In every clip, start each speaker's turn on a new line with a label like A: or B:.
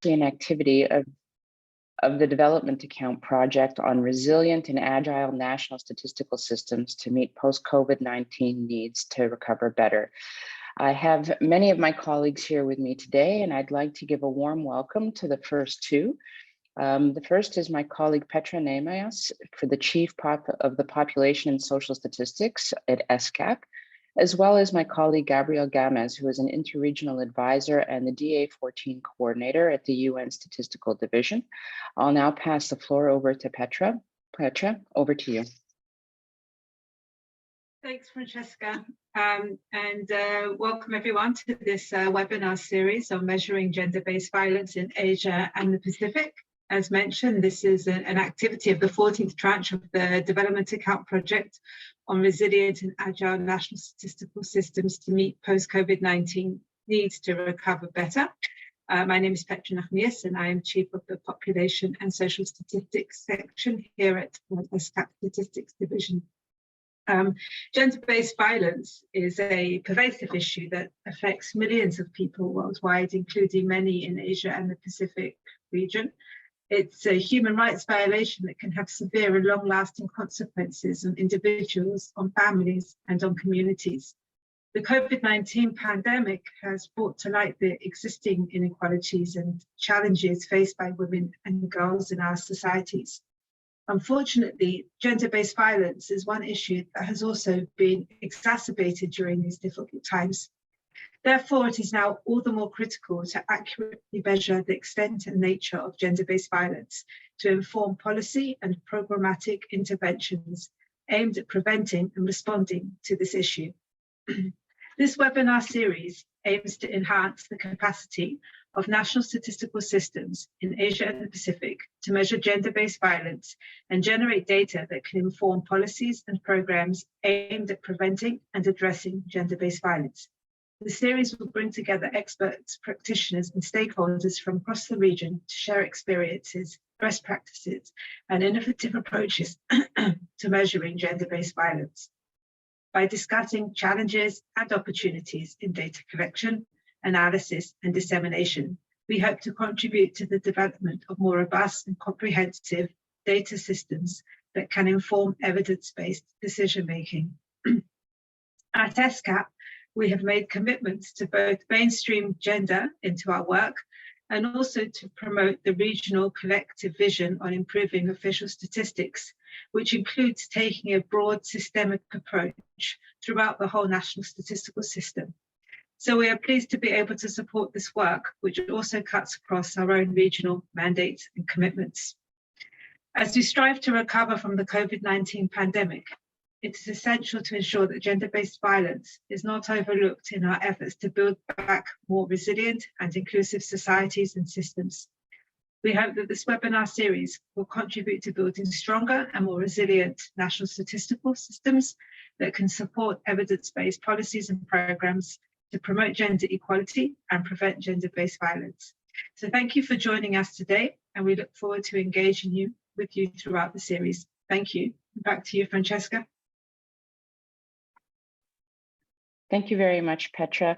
A: an activity of the Development Account Project on resilient and agile national statistical systems to meet post-COVID-19 needs to recover better. I have many of my colleagues here with me today, and I'd like to give a warm welcome to the first two. The first is my colleague Petra Nemayas, for the Chief of the Population and Social Statistics at ESCAP, as well as my colleague Gabriel Gamez, who is an interregional advisor and the DA14 coordinator at the UN Statistical Division. I'll now pass the floor over to Petra. Petra, over to you.
B: Thanks, Francesca, and welcome everyone to this webinar series on measuring gender-based violence in Asia and the Pacific. As mentioned, this is an activity of the 14th tranche of the Development Account Project on resilient and agile national statistical systems to meet post-COVID-19 needs to recover better. My name is Petra Nemayas, and I am Chief of the Population and Social Statistics section here at ESCAP Statistics Division. Gender-based violence is a pervasive issue that affects millions of people worldwide, including many in Asia and the Pacific region. It's a human rights violation that can have severe and long-lasting consequences on individuals, on families, and on communities. The COVID-19 pandemic has brought to light the existing inequalities and challenges faced by women and girls in our societies. Unfortunately, gender-based violence is one issue that has also been exacerbated during these difficult times. Therefore, it is now all the more critical to accurately measure the extent and nature of gender-based violence to inform policy and programmatic interventions aimed at preventing and responding to this issue. This webinar series aims to enhance the capacity of national statistical systems in Asia and the Pacific to measure gender-based violence and generate data that can inform policies and programs aimed at preventing and addressing gender-based violence. The series will bring together experts, practitioners, and stakeholders from across the region to share experiences, best practices, and innovative approaches to measuring gender-based violence. By discussing challenges and opportunities in data collection, analysis, and dissemination, we hope to contribute to the development of more robust and comprehensive data systems that can inform evidence-based decision-making. At ESCAP, we have made commitments to both mainstream gender into our work and also to promote the regional collective vision on improving official statistics, which includes taking a broad systemic approach throughout the whole national statistical system. So we are pleased to be able to support this work, which also cuts across our own regional mandates and commitments. As we strive to recover from the COVID-19 pandemic, it is essential to ensure that gender-based violence is not overlooked in our efforts to build back more resilient and inclusive societies and systems. We hope that this webinar series will contribute to building stronger and more resilient national statistical systems that can support evidence-based policies and programs to promote gender equality and prevent gender-based violence. So thank you for joining us today, and we look forward to engaging with you throughout the series. Thank you. Back to you, Francesca.
A: Thank you very much, Petra.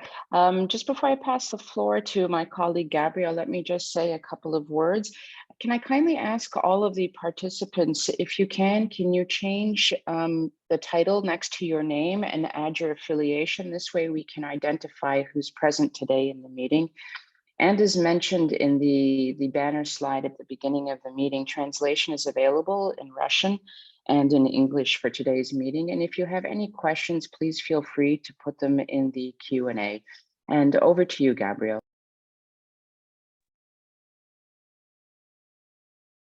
A: Just before I pass the floor to my colleague Gabriel, let me just say a couple of words. Can I kindly ask all of the participants, if you can you change the title next to your name and add your affiliation? This way we can identify who's present today in the meeting. And as mentioned in the banner slide at the beginning of the meeting, translation is available in Russian and in English for today's meeting. And if you have any questions, please feel free to put them in the Q&A. And over to you, Gabriel.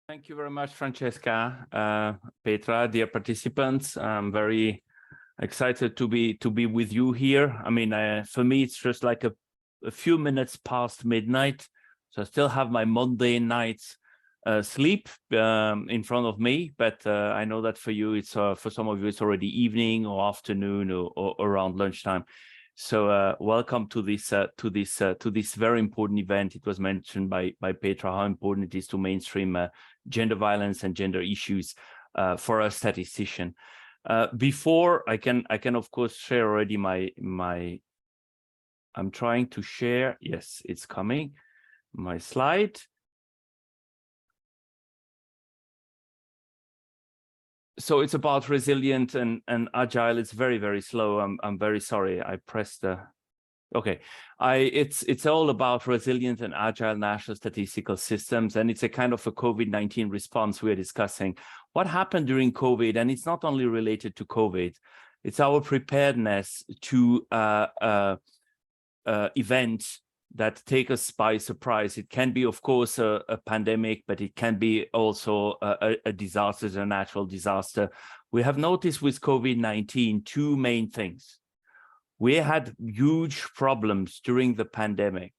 C: Thank you very much, Francesca, Petra, dear participants. I'm very excited to be with you here. I mean, for me, it's just like a few minutes past midnight. So I still have my Monday night sleep in front of me, but I know that for you, it's for some of you, it's already evening or afternoon or around lunchtime. So welcome to this very important event. It was mentioned by Petra how important it is to mainstream gender violence and gender issues for a statistician. Before I can of course share already I'm trying to share. Yes, it's coming. My slide. so it's about resilient and agile. It's very, very slow. I'm very sorry. I pressed the, okay. It's all about resilient and agile national statistical systems. And it's a kind of a COVID-19 response we're discussing. What happened during COVID, and it's not only related to COVID, it's our preparedness to events that take us by surprise. It can be, of course, a pandemic, but it can be also a disaster, a natural disaster. We have noticed with COVID-19 two main things. We had huge problems during the pandemic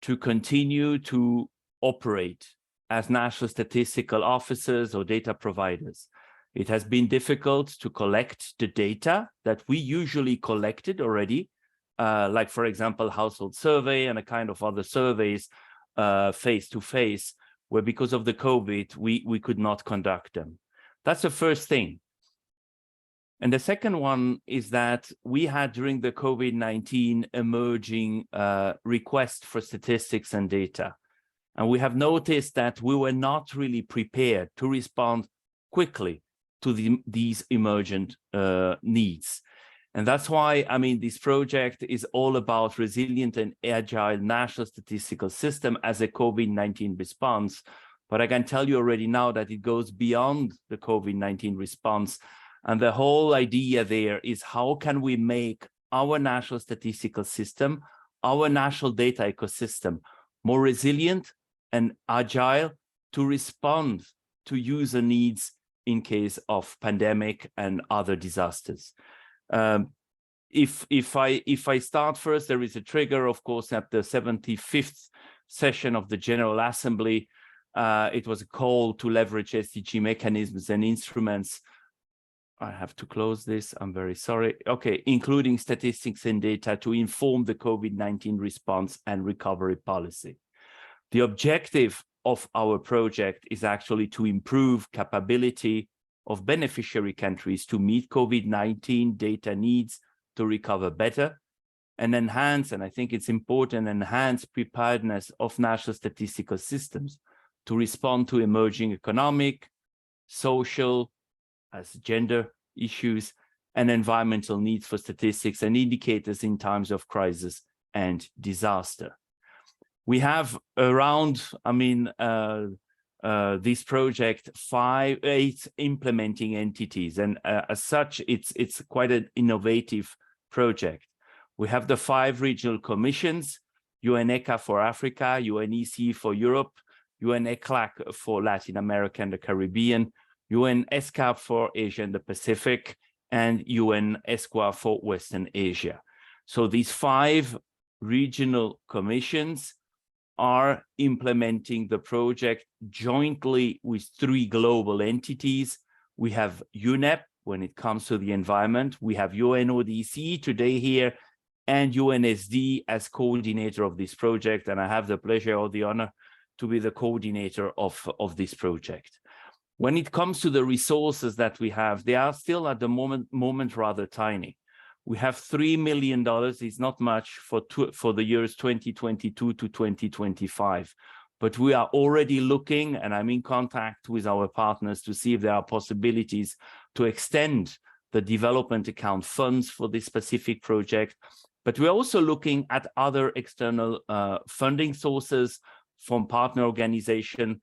C: to continue to operate as national statistical officers or data providers. It has been difficult to collect the data that we usually collected already, like, for example, household survey and a kind of other surveys face-to-face, where because of the COVID, we could not conduct them. That's the first thing. And the second one is that we had during the COVID-19 emerging requests for statistics and data. And we have noticed that we were not really prepared to respond quickly to these emergent needs. And that's why, I mean, this project is all about resilient and agile national statistical system as a COVID-19 response. But I can tell you already now that it goes beyond the COVID-19 response. And the whole idea there is how can we make our national statistical system, our national data ecosystem, more resilient and agile to respond to user needs in case of pandemic and other disasters. If I start first, there is a trigger, of course, at the 75th session of the General Assembly. It was a call to leverage SDG mechanisms and instruments. I have to close this, I'm very sorry. Okay, including statistics and data to inform the COVID-19 response and recovery policy. The objective of our project is actually to improve capability of beneficiary countries to meet COVID-19 data needs to recover better and enhance, and I think it's important, enhance preparedness of national statistical systems to respond to emerging economic, social, as gender issues, and environmental needs for statistics and indicators in times of crisis and disaster. We have around, I mean, this project, 8 implementing entities, and as such, it's quite an innovative project. We have the 5 regional commissions: UNECA for Africa, UNEC for Europe, UNECLAC for Latin America and the Caribbean, ESCAP for Asia and the Pacific, and ESCAP for Western Asia. So these 5 regional commissions are implementing the project jointly with 3 global entities. We have UNEP when it comes to the environment. We have UNODC today here, and UNSD as coordinator of this project. And I have the pleasure or the honor to be the coordinator of this project. When it comes to the resources that we have, they are still at the moment rather tiny. We have $3 million. It's not much for the years 2022 to 2025, but we are already looking, and I'm in contact with our partners to see if there are possibilities to extend the development account funds for this specific project. But we're also looking at other external funding sources from partner organizations,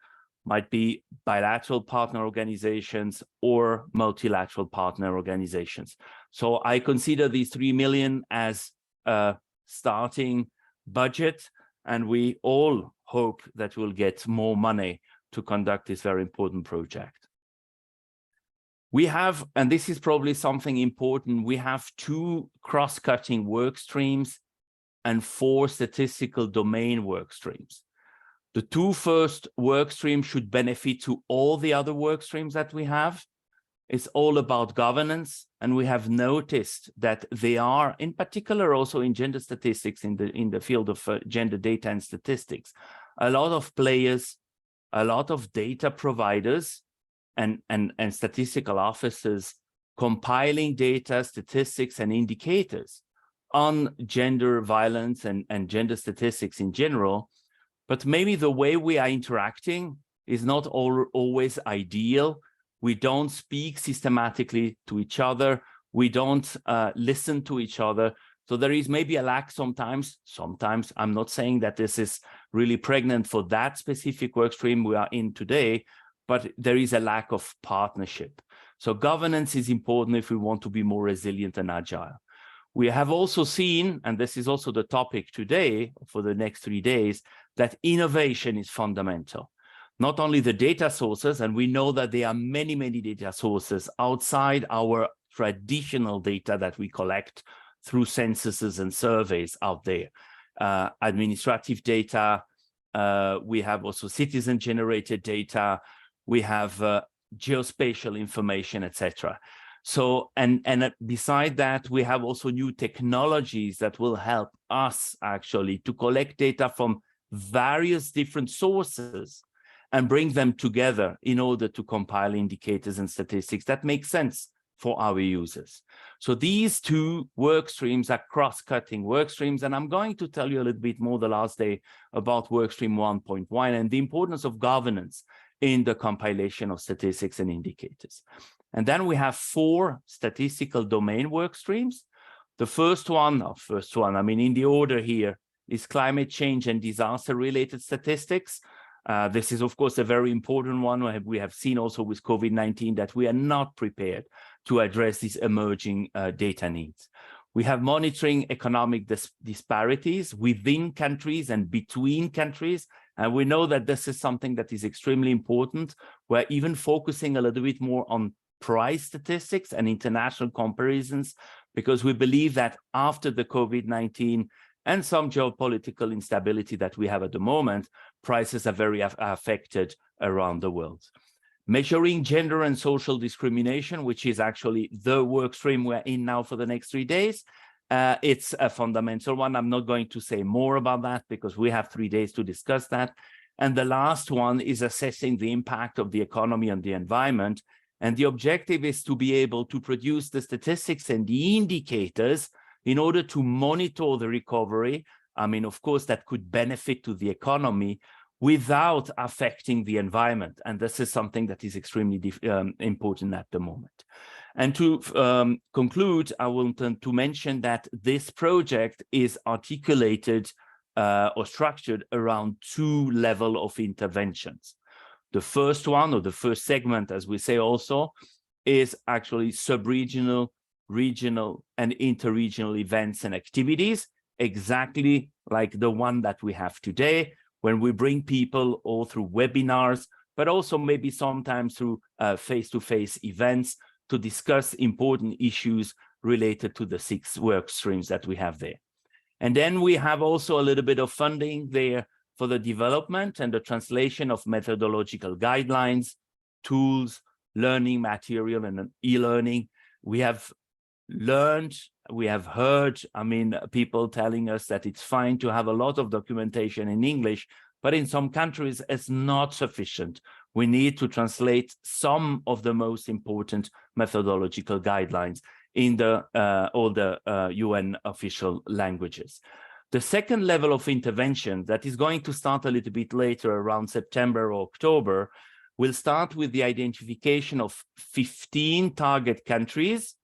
C: might be bilateral partner organizations or multilateral partner organizations. So I consider these 3 million as a starting budget, and we all hope that we'll get more money to conduct this very important project. We have, and this is probably something important, we have 2 cross-cutting work streams and 4 statistical domain work streams. The 2 first work streams should benefit to all the other work streams that we have. It's all about governance, and we have noticed that they are, in particular, also in gender statistics, in the field of gender data and statistics, a lot of players, a lot of data providers, and statistical officers compiling data, statistics, and indicators on gender violence and gender statistics in general. But maybe the way we are interacting is not always ideal. We don't speak systematically to each other. We don't listen to each other. So there is maybe a lack sometimes. Sometimes I'm not saying that this is really pregnant for that specific work stream we are in today, but there is a lack of partnership. So governance is important if we want to be more resilient and agile. We have also seen, and this is also the topic today for the next 3 days, that innovation is fundamental. Not only the data sources, and we know that there are many, many data sources outside our traditional data that we collect through censuses and surveys out there. Administrative data, we have also citizen-generated data, we have geospatial information, etc. So, and beside that, we have also new technologies that will help us actually to collect data from various different sources and bring them together in order to compile indicators and statistics that make sense for our users. So these two work streams are cross-cutting work streams, and I'm going to tell you a little bit more the last day about workstream 1.1 and the importance of governance in the compilation of statistics and indicators. And then we have 4 statistical domain work streams. The first one, I mean, in the order here, is climate change and disaster-related statistics. This is, of course, a very important one. We have seen also with COVID-19 that we are not prepared to address these emerging data needs. We have monitoring economic disparities within countries and between countries. And we know that this is something that is extremely important. We're even focusing a little bit more on price statistics and international comparisons, because we believe that after the COVID-19 and some geopolitical instability that we have at the moment, prices are very affected around the world. Measuring gender and social discrimination, which is actually the work stream we're in now for the next 3 days. It's a fundamental one. I'm not going to say more about that because we have 3 days to discuss that. And the last one is assessing the impact of the economy on the environment. And the objective is to be able to produce the statistics and the indicators in order to monitor the recovery. I mean, of course, that could benefit to the economy without affecting the environment. And this is something that is extremely important at the moment. And to conclude, I want to mention that this project is articulated or structured around 2 levels of interventions. The first one, or the first segment, as we say also, is actually sub-regional, regional, and interregional events and activities, exactly like the one that we have today, when we bring people all through webinars, but also maybe sometimes through face-to-face events to discuss important issues related to the 6 work streams that we have there. And then we have also a little bit of funding there for the development and the translation of methodological guidelines, tools, learning material, and e-learning. We have learned, we have heard, I mean, people telling us that it's fine to have a lot of documentation in English, but in some countries it's not sufficient. We need to translate some of the most important methodological guidelines in all the UN official languages. The second level of intervention that is going to start a little bit later, around September or October, will start with the identification of 15 target countries.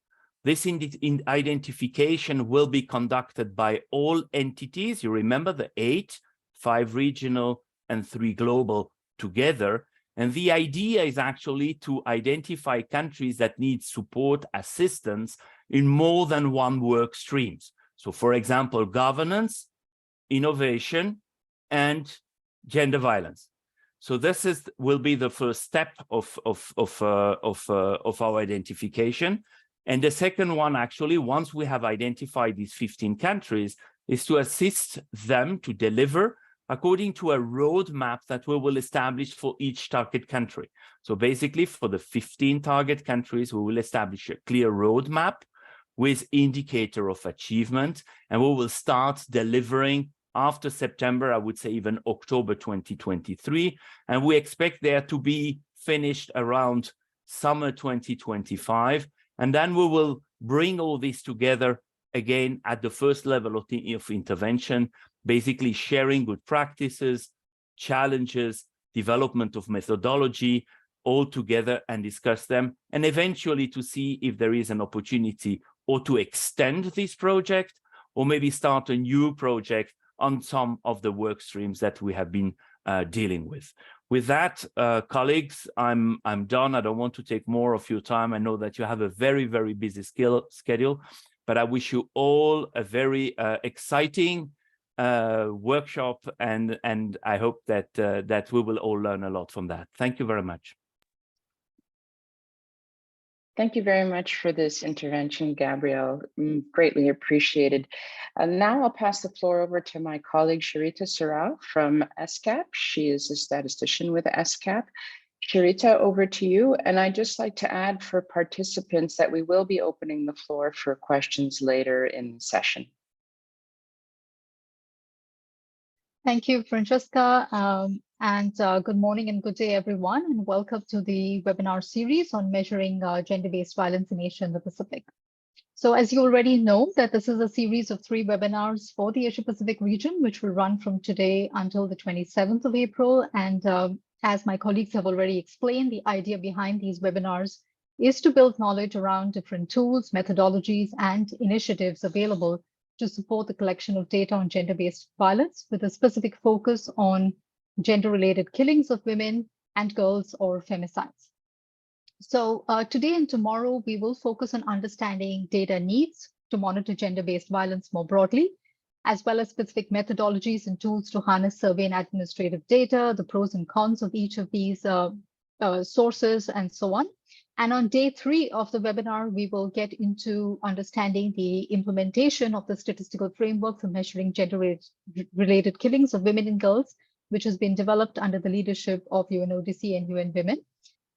C: This identification will be conducted by all entities. You remember the 8, 5 regional and 3 global together. And the idea is actually to identify countries that need support assistance in more than one work streams. So, for example, governance, innovation, and gender violence. So this will be the first step of our identification. And the second one, actually, once we have identified these 15 countries, is to assist them to deliver according to a roadmap that we will establish for each target country. So basically, for the 15 target countries, we will establish a clear roadmap with indicator of achievement, and we will start delivering after September, I would say even October 2023, and we expect there to be finished around summer 2025, and then we will bring all this together again at the first level of intervention, basically sharing good practices, challenges, development of methodology, all together and discuss them, and eventually to see if there is an opportunity or to extend this project, or maybe start a new project on some of the work streams that we have been dealing with. With that, colleagues, I'm done. I don't want to take more of your time. I know that you have a very, very busy schedule, but I wish you all a very exciting workshop, and I hope that that we will all learn a lot from that. Thank you very much.
A: Thank you very much for this intervention, Gabrielle. Greatly appreciated. Now I'll pass the floor over to my colleague, Sharita Sarau from ESCAP. She is a statistician with ESCAP. Sharita, over to you. And I'd just like to add for participants that we will be opening the floor for questions later in the session.
D: Thank you, Francesca, good morning and good day, everyone, and welcome to the webinar series on measuring gender-based violence in Asia and the Pacific. So as you already know, that this is a series of 3 webinars for the Asia-Pacific region, which will run from today until the 27th of April. And as my colleagues have already explained, the idea behind these webinars is to build knowledge around different tools, methodologies, and initiatives available to support the collection of data on gender-based violence with a specific focus on gender-related killings of women and girls or femicides. So today and tomorrow, we will focus on understanding data needs to monitor gender-based violence more broadly, as well as specific methodologies and tools to harness survey and administrative data, the pros and cons of each of these sources, and so on. And on day 3 of the webinar, we will get into understanding the implementation of the statistical framework for measuring gender-related killings of women and girls, which has been developed under the leadership of UNODC and UN Women.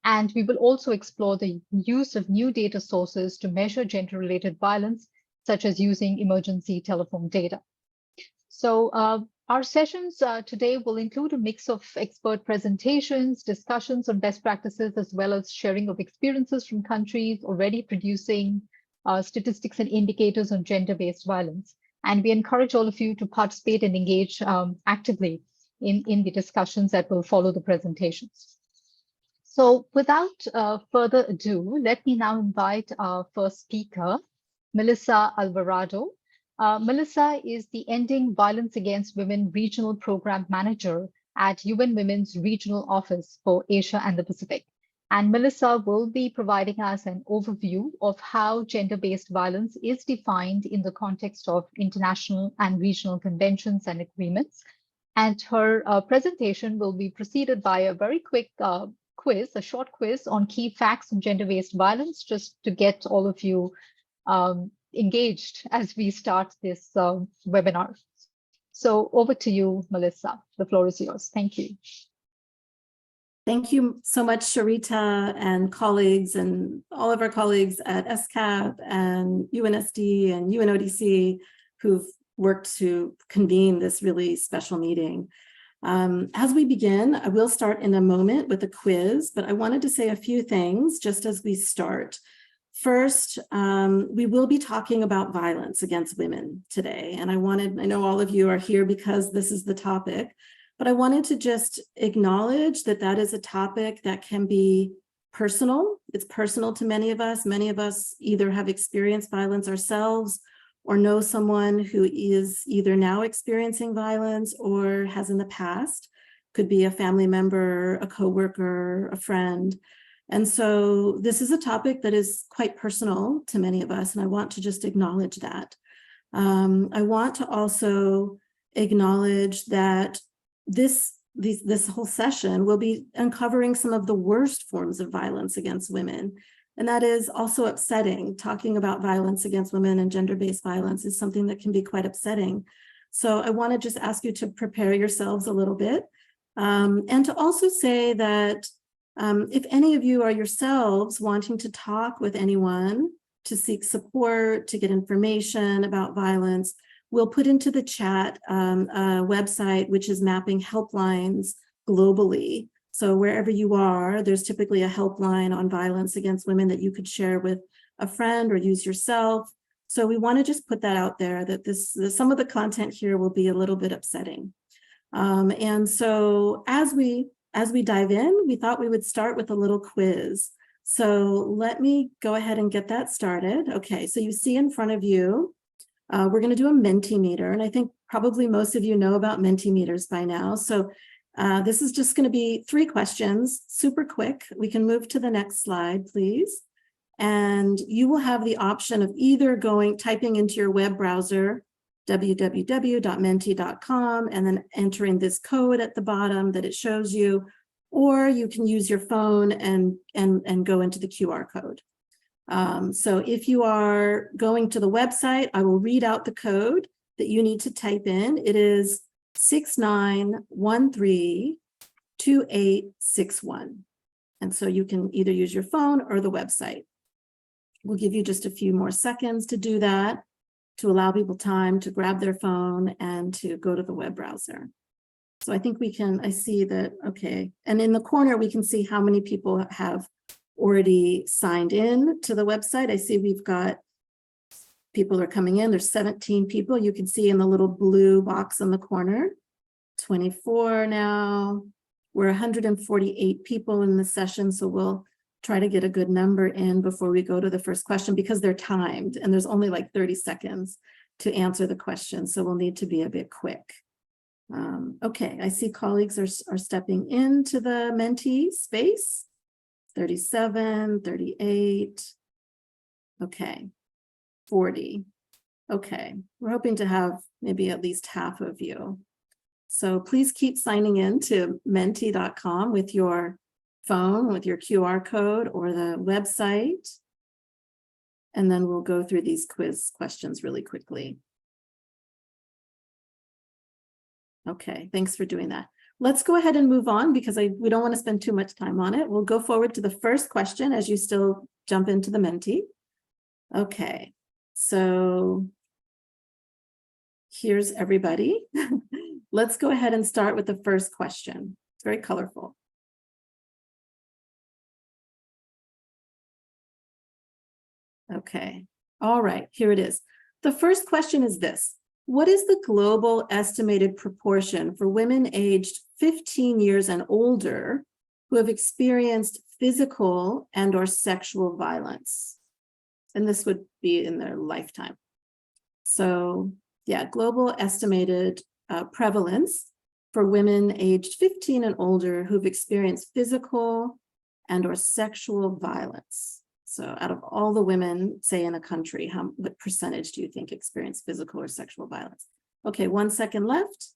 D: And we will also explore the use of new data sources to measure gender-related violence, such as using emergency telephone data. So our sessions today will include a mix of expert presentations, discussions on best practices, as well as sharing of experiences from countries already producing statistics and indicators on gender-based violence. And we encourage all of you to participate and engage actively in the discussions that will follow the presentations. So without further ado, let me now invite our first speaker, Melissa Alvarado. Melissa is the Ending Violence Against Women Regional Program Manager at UN Women's Regional Office for Asia and the Pacific. And Melissa will be providing us an overview of how gender-based violence is defined in the context of international and regional conventions and agreements. And her presentation will be preceded by a very quick quiz, a short quiz on key facts on gender-based violence, just to get all of you engaged as we start this webinar. So over to you, Melissa. The floor is yours. Thank you.
E: Thank you so much, Sharita and colleagues and all of our colleagues at ESCAP and UNSD and UNODC who've worked to convene this really special meeting. As we begin, I will start in a moment with a quiz, but I wanted to say a few things just as we start. First, we will be talking about violence against women today. And I know all of you are here because this is the topic, but I wanted to just acknowledge that that is a topic that can be personal. It's personal to many of us. Many of us either have experienced violence ourselves or know someone who is either now experiencing violence or has in the past. Could be a family member, a coworker, a friend. And so this is a topic that is quite personal to many of us, and I want to just acknowledge that. I want to also acknowledge that this whole session will be uncovering some of the worst forms of violence against women. And that is also upsetting. Talking about violence against women and gender-based violence is something that can be quite upsetting. So I want to just ask you to prepare yourselves a little bit, and to also say that if any of you are yourselves wanting to talk with anyone, to seek support, to get information about violence, we'll put into the chat a website which is mapping helplines globally. So wherever you are, there's typically a helpline on violence against women that you could share with a friend or use yourself. So we want to just put that out there, that some of the content here will be a little bit upsetting. And so as we as we dive in, we thought we would start with a little quiz. So let me go ahead and get that started. Okay, so you see in front of you, we're going to do a Mentimeter, and I think probably most of you know about Mentimeters by now. So this is just going to be 3 questions, super quick. We can move to the next slide, please. And you will have the option of either typing into your web browser, www.menti.com, and then entering this code at the bottom that it shows you, or you can use your phone and go into the QR code. So if you are going to the website, I will read out the code that you need to type in. It is 69132861. And so you can either use your phone or the website. We'll give you just a few more seconds to do that, to allow people time to grab their phone and to go to the web browser. So I think I see that, okay. And in the corner, we can see how many people have already signed in to the website. I see we've got people are coming in. There's 17 people. You can see in the little blue box in the corner, 24 now. We're 148 people in the session, so we'll try to get a good number in before we go to the first question, because they're timed and there's only like 30 seconds to answer the question. So we'll need to be a bit quick. Okay, I see colleagues are stepping into the Menti space. 37, 38. Okay, 40. Okay, we're hoping to have maybe at least half of you. So please keep signing in to menti.com with your phone, with your QR code or the website. And then we'll go through these quiz questions really quickly. Okay, thanks for doing that. Let's go ahead and move on because we don't want to spend too much time on it. We'll go forward to the first question as you still jump into the Menti. Okay, so here's everybody. Let's go ahead and start with the first question. It's very colorful. Okay, all right, here it is. The first question is this. What is the global estimated proportion for women aged 15 years and older who have experienced physical and/or sexual violence? And this would be in their lifetime. So yeah, global estimated prevalence for women aged 15 and older who've experienced physical and/or sexual violence. So out of all the women, say in a country, what percentage do you think experience physical or sexual violence? Okay, 1 second left.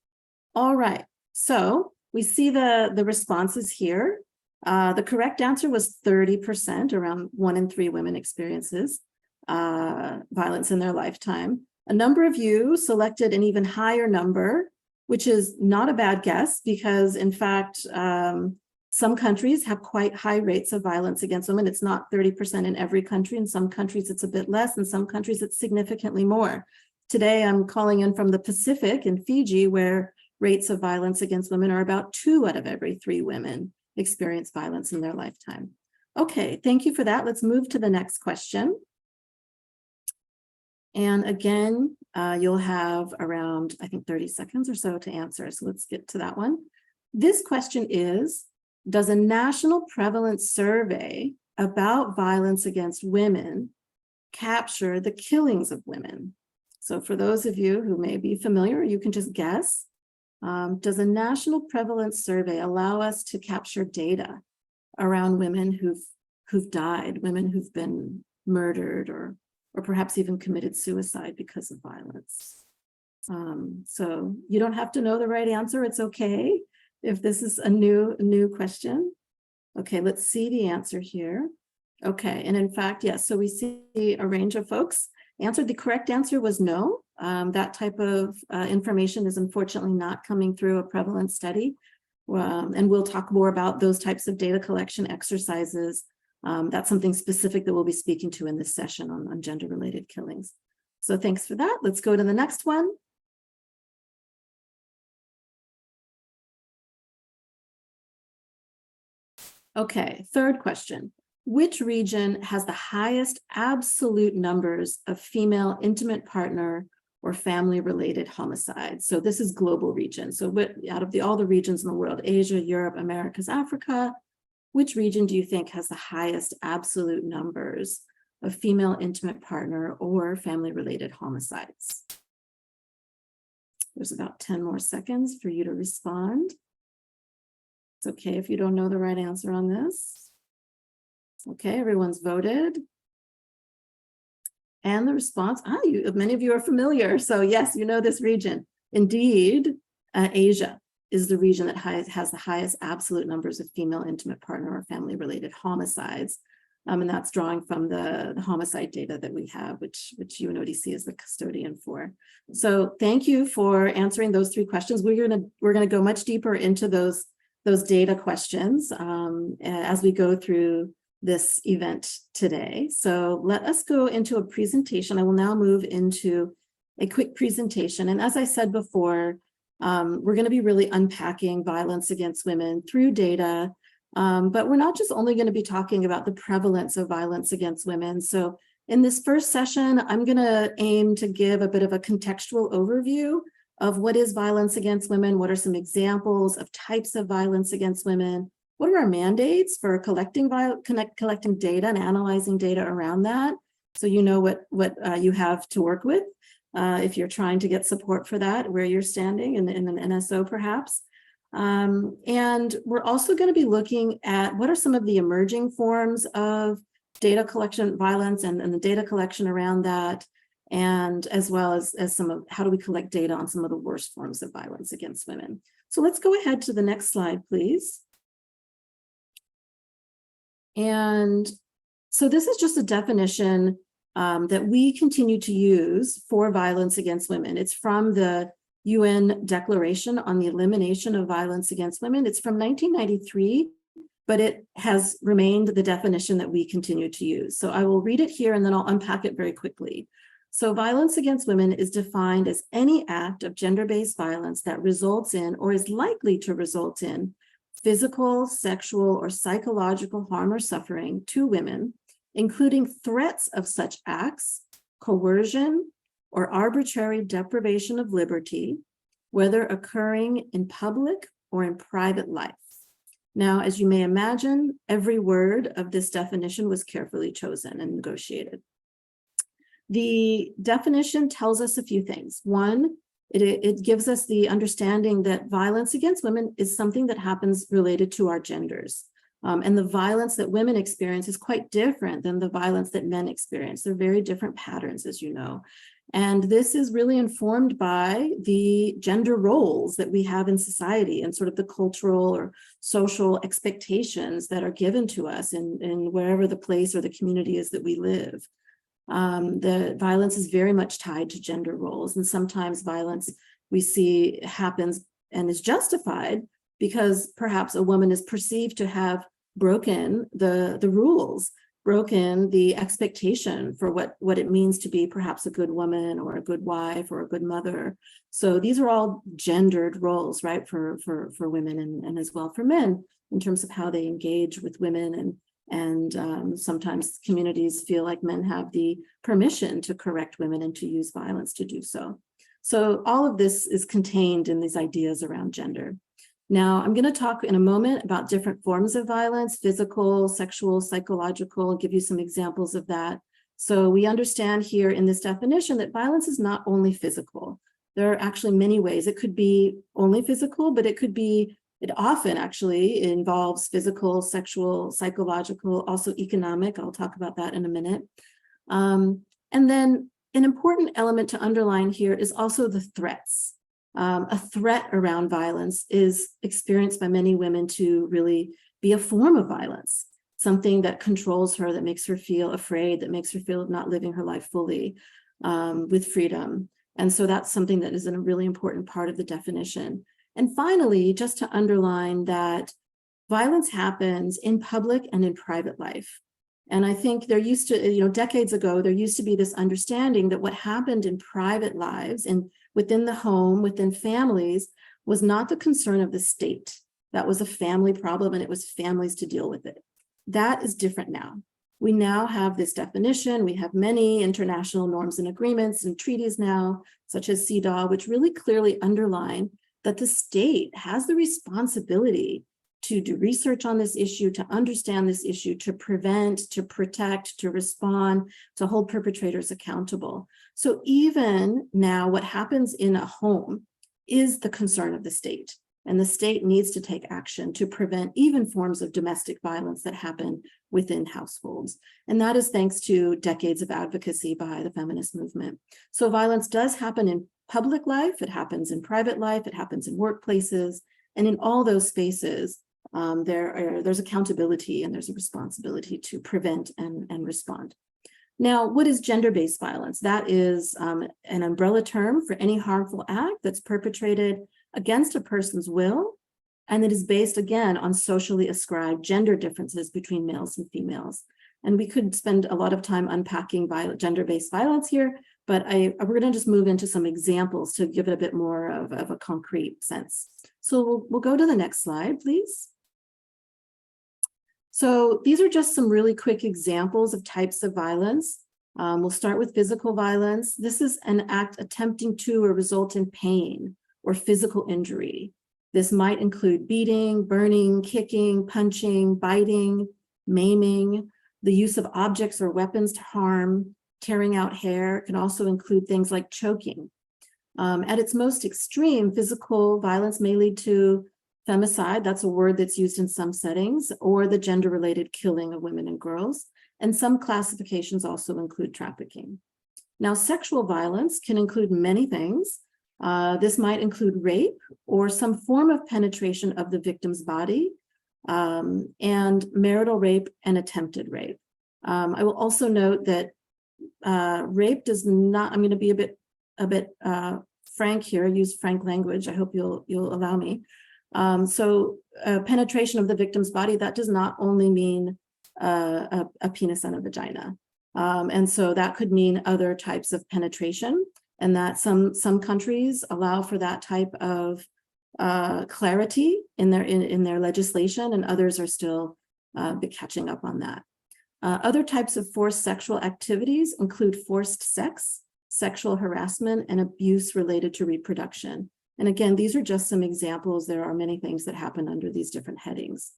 E: All right, so we see the responses here. The correct answer was 30%, around 1 in 3 women experiences violence in their lifetime. A number of you selected an even higher number, which is not a bad guess because in fact, some countries have quite high rates of violence against women. It's not 30% in every country. In some countries, it's a bit less. In some countries, it's significantly more. Today, I'm calling in from the Pacific in Fiji, where rates of violence against women are about 2 out of every 3 women experience violence in their lifetime. Okay, thank you for that. Let's move to the next question. And again, you'll have around, I think, 30 seconds or so to answer. So let's get to that one. This question is, does a national prevalence survey about violence against women capture the killings of women? So for those of you who may be familiar, you can just guess. Does a national prevalence survey allow us to capture data around women who've died, women who've been murdered or perhaps even committed suicide because of violence? So you don't have to know the right answer. It's okay if this is a new question. Okay, let's see the answer here. Okay, and in fact, yes, so we see a range of folks answered. The correct answer was no. That type of information is unfortunately not coming through a prevalence study. And we'll talk more about those types of data collection exercises. That's something specific that we'll be speaking to in this session on gender-related killings. So thanks for that. Let's go to the next one. Okay, third question. Which region has the highest absolute numbers of female intimate partner or family-related homicides. So this is global region. So out of all the regions in the world, Asia, Europe, Americas, Africa, which region do you think has the highest absolute numbers of female intimate partner or family-related homicides? There's about 10 more seconds for you to respond. It's okay if you don't know the right answer on this. Okay, everyone's voted. And the response, many of you are familiar. So yes, you know this region. Indeed, Asia is the region that has the highest absolute numbers of female intimate partner or family-related homicides. And that's drawing from the homicide data that we have, which UNODC is the custodian for. So thank you for answering those 3 questions. We're gonna go much deeper into those data questions as we go through this event today. So let us go into a presentation. I will now move into a quick presentation. And as I said before, we're going to be really unpacking violence against women through data, but we're not just only going to be talking about the prevalence of violence against women. So in this first session, I'm going to aim to give a bit of a contextual overview of what is violence against women, what are some examples of types of violence against women, what are our mandates for collecting data and analyzing data around that? So you know what you have to work with if you're trying to get support for that, where you're standing in an NSO perhaps. And we're also going to be looking at what are some of the emerging forms of data collection violence and the data collection around that, and as well as some of how do we collect data on some of the worst forms of violence against women. So let's go ahead to the next slide, please. And so this is just a definition that we continue to use for violence against women. It's from the UN Declaration on the Elimination of Violence Against Women. It's from 1993, but it has remained the definition that we continue to use. So I will read it here and then I'll unpack it very quickly. So violence against women is defined as any act of gender-based violence that results in or is likely to result in physical, sexual, or psychological harm or suffering to women, including threats of such acts, coercion, or arbitrary deprivation of liberty, whether occurring in public or in private life. Now, as you may imagine, every word of this definition was carefully chosen and negotiated. The definition tells us a few things. One, it gives us the understanding that violence against women is something that happens related to our genders. And the violence that women experience is quite different than the violence that men experience. They're very different patterns, as you know. And this is really informed by the gender roles that we have in society and sort of the cultural or social expectations that are given to us in wherever the place or the community is that we live. The violence is very much tied to gender roles, and sometimes violence we see happens and is justified because perhaps a woman is perceived to have broken the rules, broken the expectation for what it means to be perhaps a good woman or a good wife or a good mother. So these are all gendered roles, right, for women and as well for men in terms of how they engage with women, and sometimes communities feel like men have the permission to correct women and to use violence to do so. So all of this is contained in these ideas around gender. Now, I'm going to talk in a moment about different forms of violence, physical, sexual, psychological, give you some examples of that. So we understand here in this definition that violence is not only physical. There are actually many ways. It could be only physical, but it often actually involves physical, sexual, psychological, also economic. I'll talk about that in a minute. And then an important element to underline here is also the threats. A threat around violence is experienced by many women to really be a form of violence, something that controls her, that makes her feel afraid, that makes her feel not living her life fully with freedom. And so that's something that is a really important part of the definition. And finally, just to underline that violence happens in public and in private life. And I think there used to, decades ago, there used to be this understanding that what happened in private lives and within the home, within families, was not the concern of the state. That was a family problem and it was families to deal with it. That is different now. We now have this definition. We have many international norms and agreements and treaties now, such as CEDAW, which really clearly underline that the state has the responsibility to do research on this issue, to understand this issue, to prevent, to protect, to respond, to hold perpetrators accountable. So even now, what happens in a home is the concern of the state. And the state needs to take action to prevent even forms of domestic violence that happen within households. And that is thanks to decades of advocacy by the feminist movement. So violence does happen in public life, it happens in private life, it happens in workplaces, and in all those spaces, there's accountability and there's a responsibility to prevent and respond. Now, what is gender-based violence? That is an umbrella term for any harmful act that's perpetrated against a person's will, and that is based, again, on socially ascribed gender differences between males and females. And we could spend a lot of time unpacking gender-based violence here, but we're going to just move into some examples to give it a bit more of a concrete sense. So we'll go to the next slide, please. So these are just some really quick examples of types of violence. We'll start with physical violence. This is an act attempting to or result in pain or physical injury. This might include beating, burning, kicking, punching, biting, maiming, the use of objects or weapons to harm, tearing out hair. It can also include things like choking. At its most extreme, physical violence may lead to femicide, that's a word that's used in some settings, or the gender-related killing of women and girls. And some classifications also include trafficking. Now, sexual violence can include many things. This might include rape or some form of penetration of the victim's body, and marital rape and attempted rape. I will also note that rape does not, I'm going to be a bit frank here, use frank language. I hope you'll allow me. Penetration of the victim's body, that does not only mean a penis and a vagina. And so that could mean other types of penetration, and that some countries allow for that type of clarity in their legislation, and others are still catching up on that. Other types of forced sexual activities include forced sex, sexual harassment, and abuse related to reproduction. And again, these are just some examples. There are many things that happen under these different headings.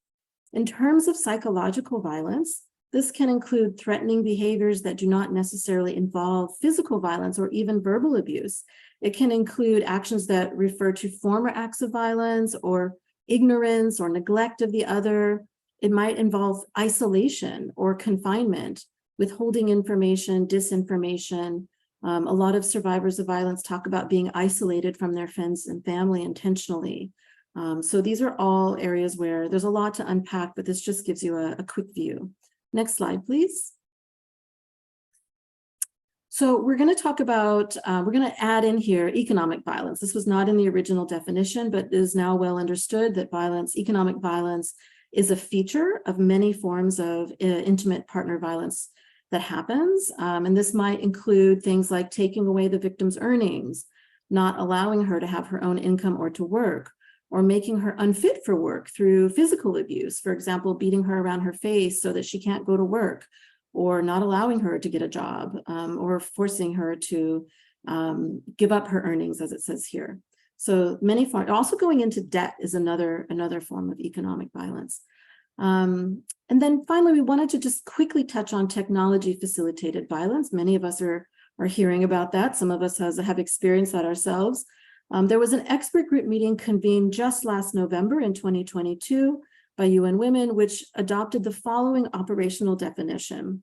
E: In terms of psychological violence, this can include threatening behaviors that do not necessarily involve physical violence or even verbal abuse. It can include actions that refer to former acts of violence or ignorance or neglect of the other. It might involve isolation or confinement, withholding information, disinformation. A lot of survivors of violence talk about being isolated from their friends and family intentionally. So these are all areas where there's a lot to unpack, but this just gives you a quick view. Next slide, please. So we're going to talk about, we're going to add in here economic violence. This was not in the original definition, but it is now well understood that economic violence is a feature of many forms of intimate partner violence that happens. And this might include things like taking away the victim's earnings, not allowing her to have her own income or to work, or making her unfit for work through physical abuse. For example, beating her around her face so that she can't go to work, or not allowing her to get a job, or forcing her to give up her earnings, as it says here. So many forms. Also going into debt is another form of economic violence. And then finally, we wanted to just quickly touch on technology-facilitated violence. Many of us are hearing about that. Some of us have experienced that ourselves. There was an expert group meeting convened just last November in 2022 by UN Women, which adopted the following operational definition.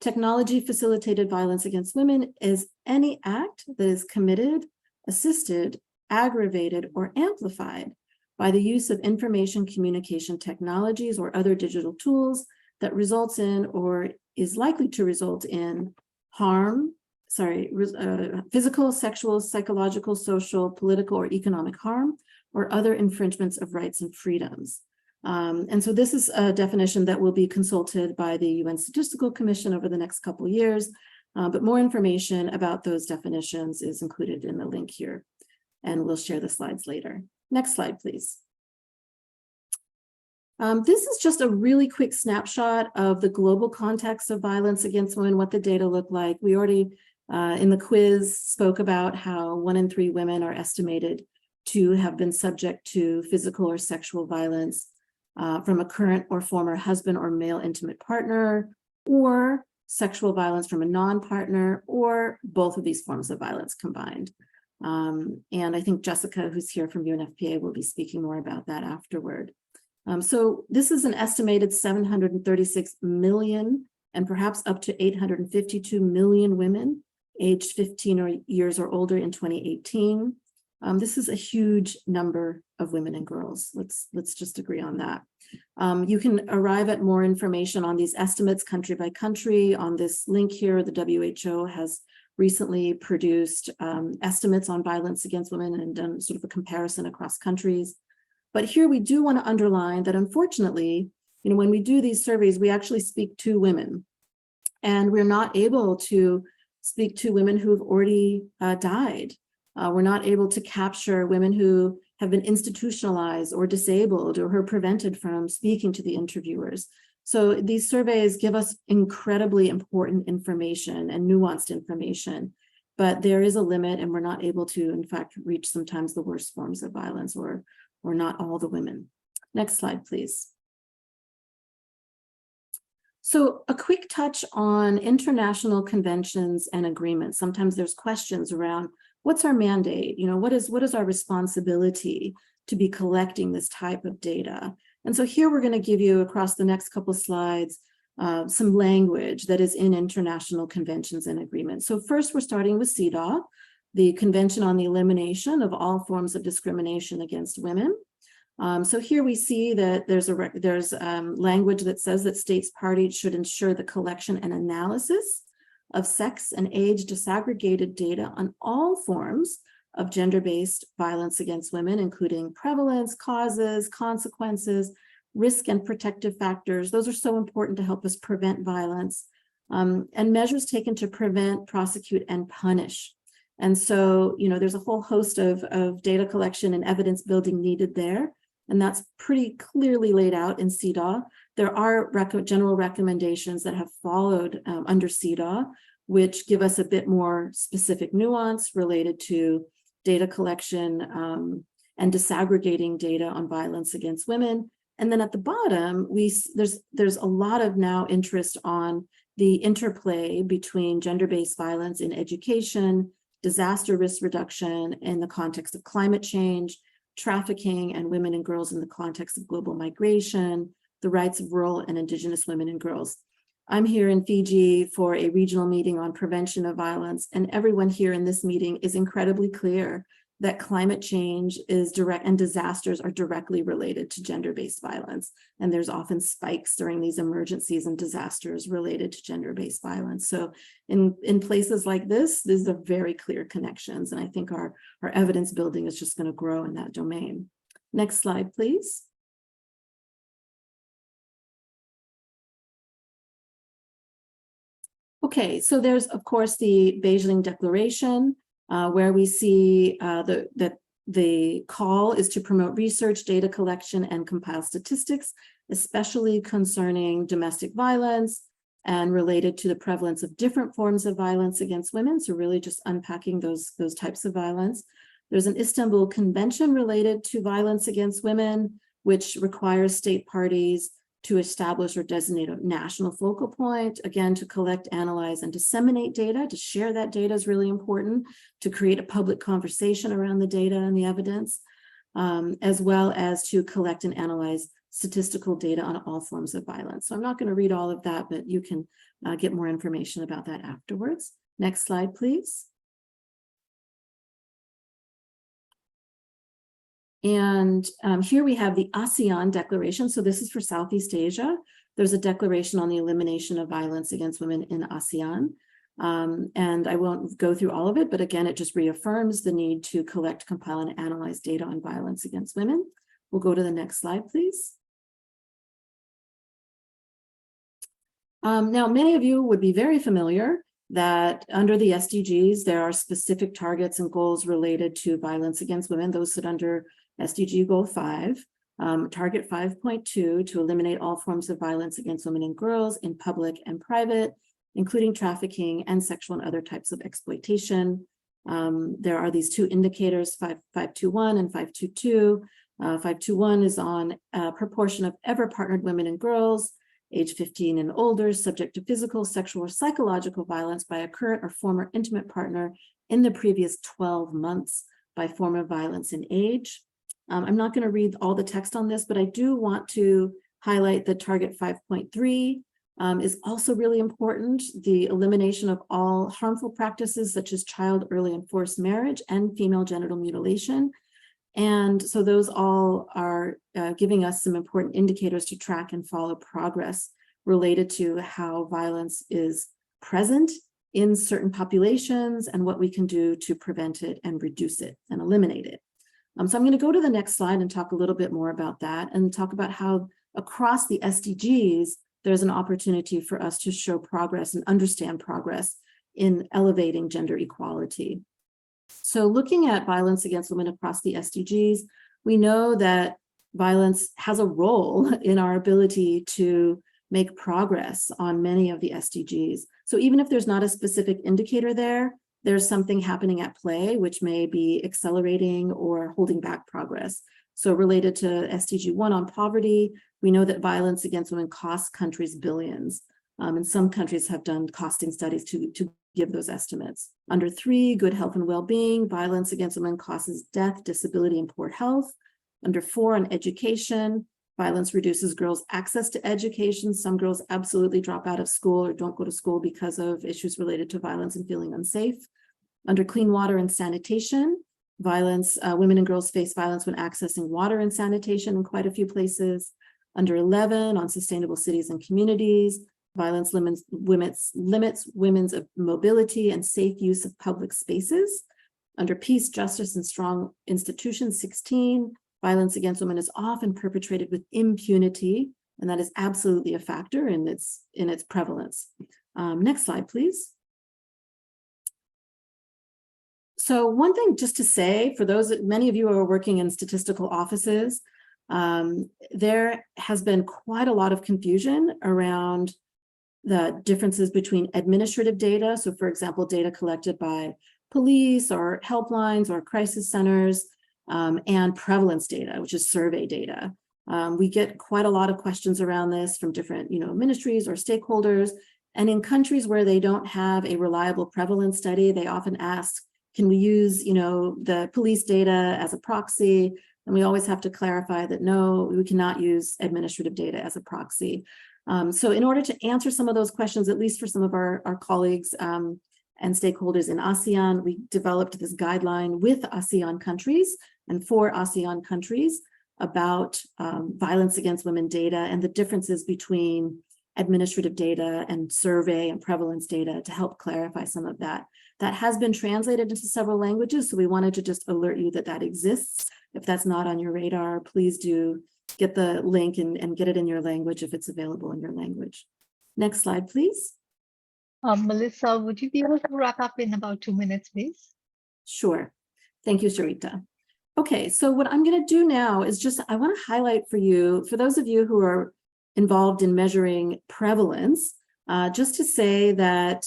E: Technology-facilitated violence against women is any act that is committed, assisted, aggravated, or amplified by the use of information communication technologies or other digital tools that results in or is likely to result in harm, physical, sexual, psychological, social, political, or economic harm, or other infringements of rights and freedoms. And so this is a definition that will be consulted by the UN Statistical Commission over the next couple of years, but more information about those definitions is included in the link here, and we'll share the slides later. Next slide, please. This is just a really quick snapshot of the global context of violence against women, what the data look like. We already, in the quiz, spoke about how 1 in 3 women are estimated to have been subject to physical or sexual violence from a current or former husband or male intimate partner, or sexual violence from a non-partner, or both of these forms of violence combined. And I think Jessica, who's here from UNFPA, will be speaking more about that afterward. So this is an estimated 736 million and perhaps up to 852 million women aged 15 years or older in 2018. This is a huge number of women and girls. Let's just agree on that. You can arrive at more information on these estimates country by country on this link here. The WHO has recently produced estimates on violence against women and done sort of a comparison across countries. But here we do want to underline that, unfortunately, when we do these surveys, we actually speak to women, and we're not able to speak to women who've already died. We're not able to capture women who have been institutionalized or disabled or who are prevented from speaking to the interviewers. So these surveys give us incredibly important information and nuanced information, but there is a limit, and we're not able to, in fact, reach sometimes the worst forms of violence or not all the women. Next slide, please. So a quick touch on international conventions and agreements. Sometimes there's questions around what's our mandate? What is our responsibility to be collecting this type of data? And so here we're going to give you, across the next couple slides, some language that is in international conventions and agreements. So first, we're starting with CEDAW, the Convention on the Elimination of All Forms of Discrimination Against Women. So here we see that there's language that says that states parties should ensure the collection and analysis of sex and age disaggregated data on all forms of gender-based violence against women, including prevalence, causes, consequences, risk and protective factors. Those are so important to help us prevent violence, and measures taken to prevent, prosecute, and punish. And so, there's a whole host of data collection and evidence building needed there. And that's pretty clearly laid out in CEDAW. There are general recommendations that have followed under CEDAW, which give us a bit more specific nuance related to data collection and disaggregating data on violence against women. And then at the bottom, there's a lot of now interest on the interplay between gender-based violence in education, disaster risk reduction in the context of climate change, trafficking, and women and girls in the context of global migration, the rights of rural and indigenous women and girls. I'm here in Fiji for a regional meeting on prevention of violence, and everyone here in this meeting is incredibly clear that climate change is direct and disasters are directly related to gender-based violence. And there's often spikes during these emergencies and disasters related to gender-based violence. So in places like this, these are very clear connections. And I think our evidence building is just going to grow in that domain. Next slide, please. Okay, so there's, of course, the Beijing Declaration, where we see that the call is to promote research, data collection, and compile statistics, especially concerning domestic violence and related to the prevalence of different forms of violence against women. So really just unpacking those types of violence. There's an Istanbul Convention related to violence against women, which requires state parties to establish or designate a national focal point, again, to collect, analyze, and disseminate data. To share that data is really important, to create a public conversation around the data and the evidence, as well as to collect and analyze statistical data on all forms of violence. So I'm not going to read all of that, but you can get more information about that afterwards. Next slide, please. And here we have the ASEAN Declaration. So this is for Southeast Asia. There's a declaration on the elimination of violence against women in ASEAN. And I won't go through all of it, but again, it just reaffirms the need to collect, compile, and analyze data on violence against women. We'll go to the next slide, please. Now, many of you would be very familiar that under the SDGs, there are specific targets and goals related to violence against women. Those sit under SDG Goal 5. Target 5.2 to eliminate all forms of violence against women and girls in public and private, including trafficking and sexual and other types of exploitation. There are these two indicators, 521 and 522. 521 is on a proportion of ever partnered women and girls, age 15 and older, subject to physical, sexual, or psychological violence by a current or former intimate partner in the previous 12 months by form of violence in age. I'm not going to read all the text on this, but I do want to highlight that target 5.3 is also really important. The elimination of all harmful practices such as child early and forced marriage and female genital mutilation. And so those all are giving us some important indicators to track and follow progress related to how violence is present in certain populations and what we can do to prevent it and reduce it and eliminate it. So I'm going to go to the next slide and talk a little bit more about that and talk about how across the SDGs, there's an opportunity for us to show progress and understand progress in elevating gender equality. So looking at violence against women across the SDGs, we know that violence has a role in our ability to make progress on many of the SDGs. So even if there's not a specific indicator there, there's something happening at play, which may be accelerating or holding back progress. So related to SDG 1 on poverty, we know that violence against women costs countries billions. And some countries have done costing studies to give those estimates. Under 3, good health and well-being, violence against women causes death, disability, and poor health. Under 4, on education, violence reduces girls' access to education. Some girls absolutely drop out of school or don't go to school because of issues related to violence and feeling unsafe. Under clean water and sanitation, women and girls face violence when accessing water and sanitation in quite a few places. Under 11, on sustainable cities and communities, violence limits women's mobility and safe use of public spaces. Under peace, justice, and strong institutions, 16, violence against women is often perpetrated with impunity, and that is absolutely a factor in its prevalence. Next slide, please. So one thing just to say, for many of you who are working in statistical offices, there has been quite a lot of confusion around the differences between administrative data. So for example, data collected by police or helplines or crisis centers, and prevalence data, which is survey data. We get quite a lot of questions around this from different ministries or stakeholders. And in countries where they don't have a reliable prevalence study, they often ask, can we use the police data as a proxy? And we always have to clarify that no, we cannot use administrative data as a proxy. So in order to answer some of those questions, at least for some of our colleagues and stakeholders in ASEAN, we developed this guideline with ASEAN countries and for ASEAN countries about violence against women data and the differences between administrative data and survey and prevalence data to help clarify some of that. That has been translated into several languages, so we wanted to just alert you that that exists. If that's not on your radar, please do get the link and get it in your language if it's available in your language. Next slide, please.
D: Melissa, would you be able to wrap up in about 2 minutes, please?
E: Sure. Thank you, Sharita. Okay, so what I'm going to do now is I want to highlight for you, for those of you who are involved in measuring prevalence, just to say that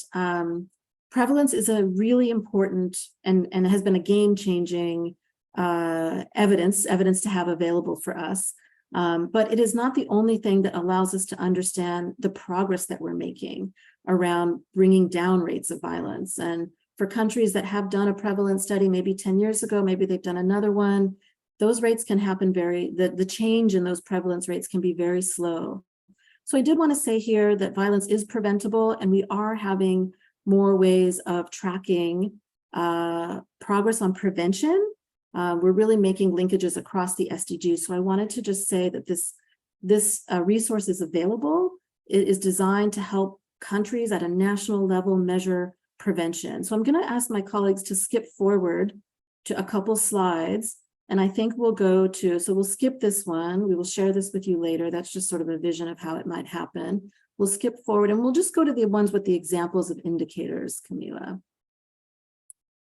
E: prevalence is a really important and has been a game-changing evidence to have available for us. But it is not the only thing that allows us to understand the progress that we're making around bringing down rates of violence. And for countries that have done a prevalence study, maybe 10 years ago, maybe they've done another one, those rates can happen the change in those prevalence rates can be very slow. So I did want to say here that violence is preventable, and we are having more ways of tracking progress on prevention. We're really making linkages across the SDGs. So I wanted to just say that this resource is available. It is designed to help countries at a national level measure prevention. So I'm going to ask my colleagues to skip forward to a couple slides. And I think we'll we'll skip this one. We will share this with you later. That's just sort of a vision of how it might happen. We'll skip forward and we'll just go to the ones with the examples of indicators, Camila.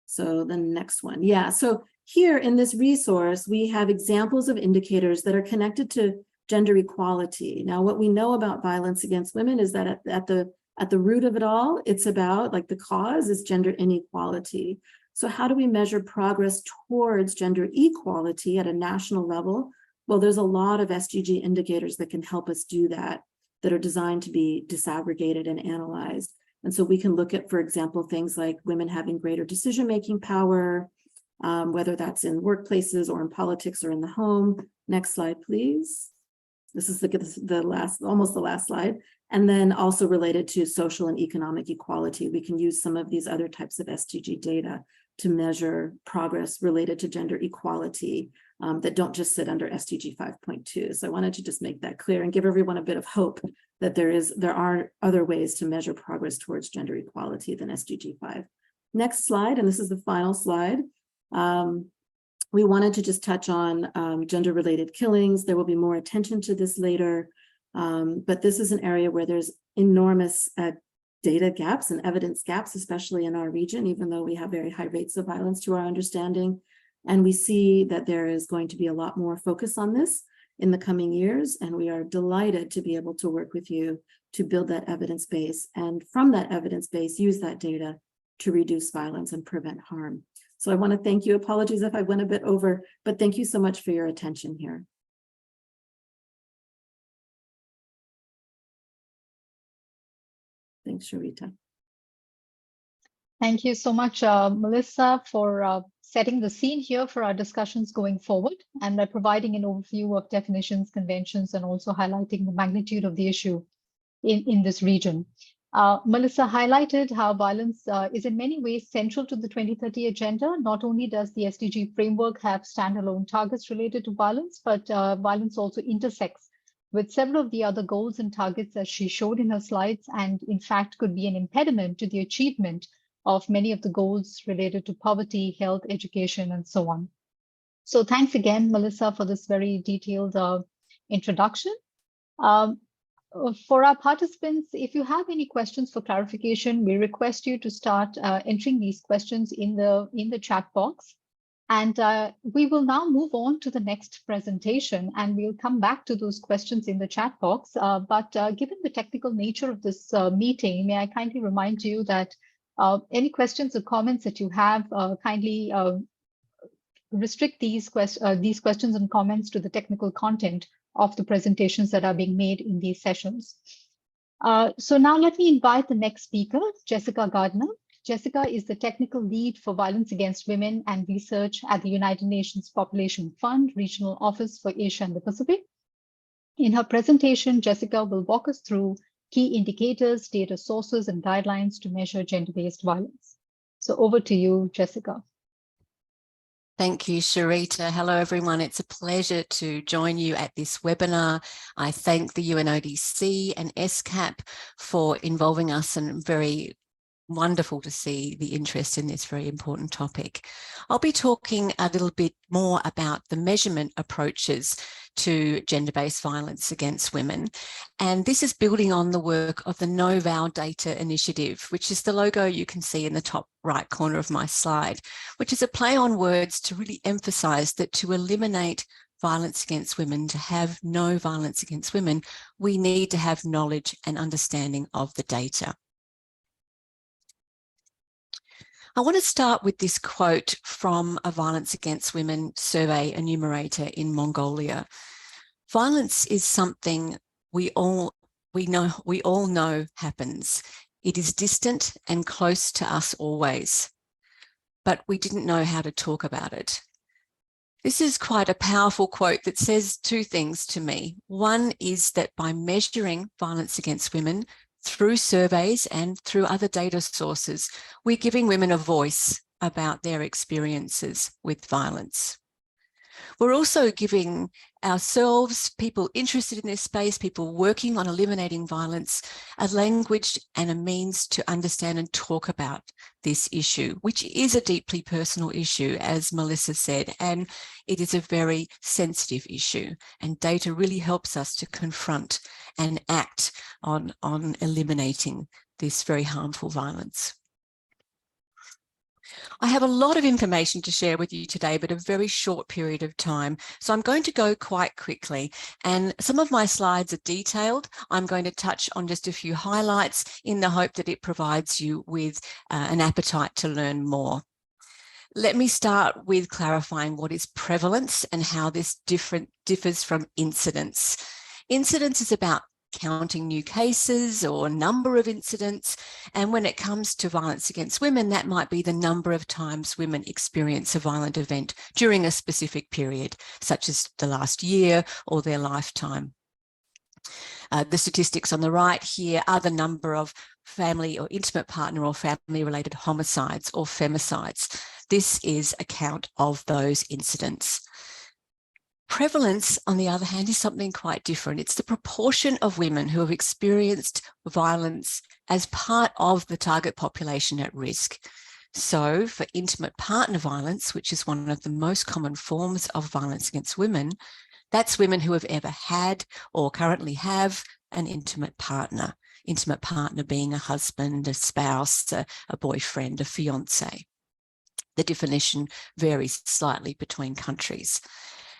E: So the next one. Yeah, so here in this resource, we have examples of indicators that are connected to gender equality. Now, what we know about violence against women is that at the root of it all, it's about, like, the cause is gender inequality. So how do we measure progress towards gender equality at a national level? Well, there's a lot of SDG indicators that can help us do that are designed to be disaggregated and analyzed. And so we can look at, for example, things like women having greater decision-making power, whether that's in workplaces or in politics or in the home. Next slide, please. This is almost the last slide. And then also related to social and economic equality, we can use some of these other types of SDG data to measure progress related to gender equality that don't just sit under SDG 5.2. So I wanted to just make that clear and give everyone a bit of hope that there are other ways to measure progress towards gender equality than SDG 5. Next slide, and this is the final slide. We wanted to just touch on gender-related killings. There will be more attention to this later, but this is an area where there's enormous data gaps and evidence gaps, especially in our region, even though we have very high rates of violence to our understanding. And we see that there is going to be a lot more focus on this in the coming years, and we are delighted to be able to work with you to build that evidence base, and from that evidence base, use that data to reduce violence and prevent harm. So I want to thank you. Apologies if I went a bit over, but thank you so much for your attention here. Thanks, Sharita.
D: Thank you so much, Melissa, for setting the scene here for our discussions going forward, and by providing an overview of definitions, conventions, and also highlighting the magnitude of the issue in this region. Melissa highlighted how violence is in many ways central to the 2030 agenda. Not only does the SDG framework have standalone targets related to violence, but violence also intersects with several of the other goals and targets as she showed in her slides, and in fact could be an impediment to the achievement of many of the goals related to poverty, health, education, and so on. So thanks again, Melissa, for this very detailed introduction. For our participants, if you have any questions for clarification, we request you to start entering these questions in the chat box. And we will now move on to the next presentation, and we'll come back to those questions in the chat box. But given the technical nature of this meeting, may I kindly remind you that any questions or comments that you have, kindly restrict these questions and comments to the technical content of the presentations that are being made in these sessions. So now let me invite the next speaker, Jessica Gardner. Jessica is the technical lead for violence against women and research at the United Nations Population Fund Regional Office for Asia and the Pacific. In her presentation, Jessica will walk us through key indicators, data sources, and guidelines to measure gender-based violence. So over to you, Jessica.
F: Thank you, Sharita. Hello, everyone. It's a pleasure to join you at this webinar. I thank the UNODC and ESCAP for involving us, and very wonderful to see the interest in this very important topic. I'll be talking a little bit more about the measurement approaches to gender-based violence against women. And this is building on the work of the No Vow Data Initiative, which is the logo you can see in the top right corner of my slide, which is a play on words to really emphasize that to eliminate violence against women, to have no violence against women, we need to have knowledge and understanding of the data. I want to start with this quote from a violence against women survey enumerator in Mongolia. Violence is something we all know happens. It is distant and close to us always, but we didn't know how to talk about it. This is quite a powerful quote that says two things to me. One is that by measuring violence against women through surveys and through other data sources, we're giving women a voice about their experiences with violence. We're also giving ourselves, people interested in this space, people working on eliminating violence, a language and a means to understand and talk about this issue, which is a deeply personal issue, as Melissa said, and it is a very sensitive issue. And data really helps us to confront and act on eliminating this very harmful violence. I have a lot of information to share with you today, but a very short period of time. So I'm going to go quite quickly, and some of my slides are detailed. I'm going to touch on just a few highlights in the hope that it provides you with an appetite to learn more. Let me start with clarifying what is prevalence and how this differs from incidence. Incidence is about counting new cases or number of incidents. And when it comes to violence against women, that might be the number of times women experience a violent event during a specific period, such as the last year or their lifetime. The statistics on the right here are the number of family or intimate partner or family-related homicides or femicides. This is a count of those incidents. Prevalence, on the other hand, is something quite different. It's the proportion of women who have experienced violence as part of the target population at risk. So for intimate partner violence, which is one of the most common forms of violence against women, that's women who have ever had or currently have an intimate partner being a husband, a spouse, a boyfriend, a fiance. The definition varies slightly between countries.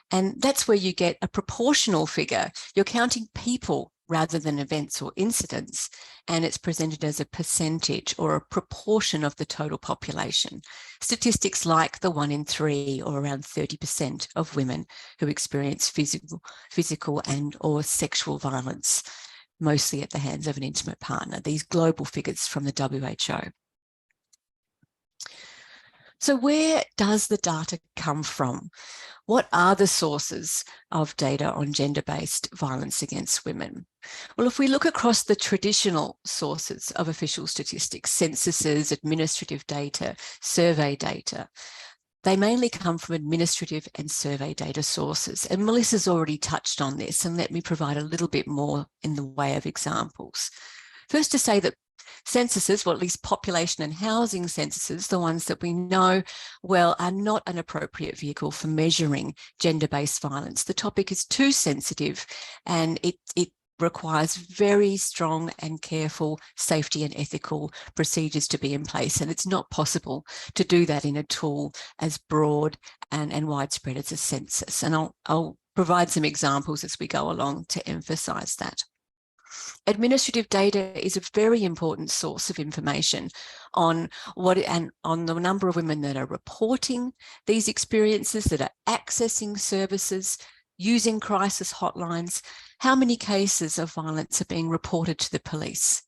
F: And that's where you get a proportional figure. You're counting people rather than events or incidents, and it's presented as a percentage or a proportion of the total population. Statistics like the 1 in 3 or around 30% of women who experience physical and or sexual violence, mostly at the hands of an intimate partner. These global figures from the WHO. So where does the data come from? What are the sources of data on gender-based violence against women? Well, if we look across the traditional sources of official statistics, censuses, administrative data, survey data, they mainly come from administrative and survey data sources. And Melissa's already touched on this, and let me provide a little bit more in the way of examples. First, to say that censuses, or at least population and housing censuses, the ones that we know well, are not an appropriate vehicle for measuring gender-based violence. The topic is too sensitive, and it requires very strong and careful safety and ethical procedures to be in place. And it's not possible to do that in a tool as broad and widespread as a census. And I'll provide some examples as we go along to emphasize that. Administrative data is a very important source of information on on the number of women that are reporting these experiences, that are accessing services, using crisis hotlines. How many cases of violence are being reported to the police?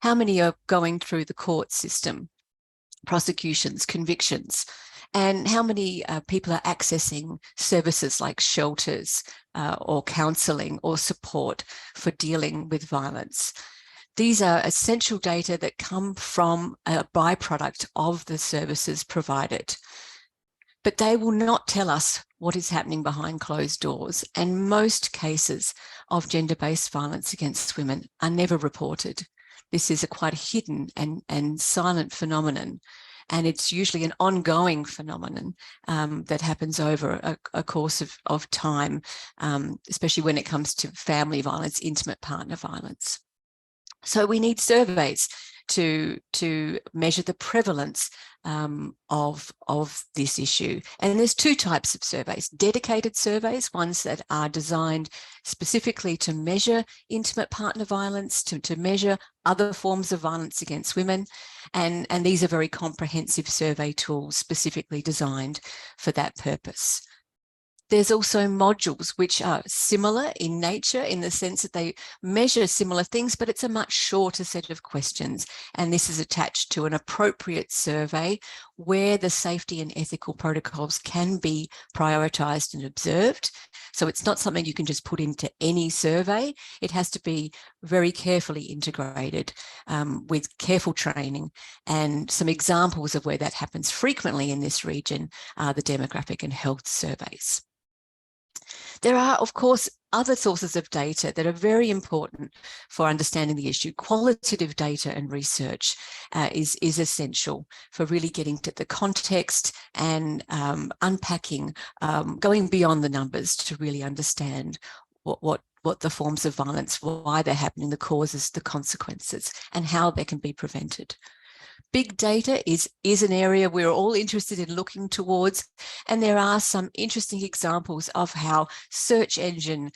F: How many are going through the court system, prosecutions, convictions? And how many people are accessing services like shelters or counselling or support for dealing with violence? These are essential data that come from a byproduct of the services provided. But they will not tell us what is happening behind closed doors. And most cases of gender-based violence against women are never reported. This is a quite hidden and silent phenomenon. And it's usually an ongoing phenomenon that happens over a course of time, especially when it comes to family violence, intimate partner violence. So we need surveys to measure the prevalence of this issue. And there's two types of surveys: dedicated surveys, ones that are designed specifically to measure intimate partner violence, to measure other forms of violence against women. And these are very comprehensive survey tools specifically designed for that purpose. There's also modules which are similar in nature in the sense that they measure similar things, but it's a much shorter set of questions. And this is attached to an appropriate survey where the safety and ethical protocols can be prioritised and observed. So it's not something you can just put into any survey. It has to be very carefully integrated with careful training. And some examples of where that happens frequently in this region are the demographic and health surveys. There are, of course, other sources of data that are very important for understanding the issue. Qualitative data and research is essential for really getting to the context and unpacking, going beyond the numbers to really understand what the forms of violence, why they're happening, the causes, the consequences, and how they can be prevented. Big data is an area we're all interested in looking towards, and there are some interesting examples of how search engine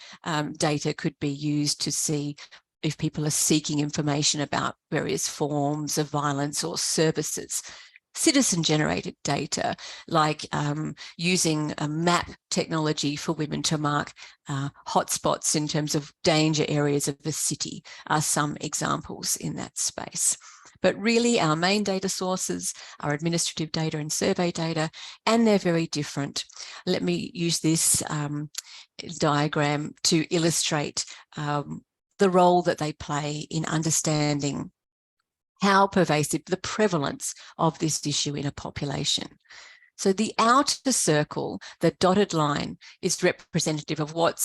F: data could be used to see if people are seeking information about various forms of violence or services. Citizen-generated data, like using a map technology for women to mark hotspots in terms of danger areas of the city, are some examples in that space. But really, our main data sources are administrative data and survey data, and they're very different. Let me use this diagram to illustrate the role that they play in understanding how pervasive the prevalence of this issue in a population. So the outer circle, the dotted line, is representative of what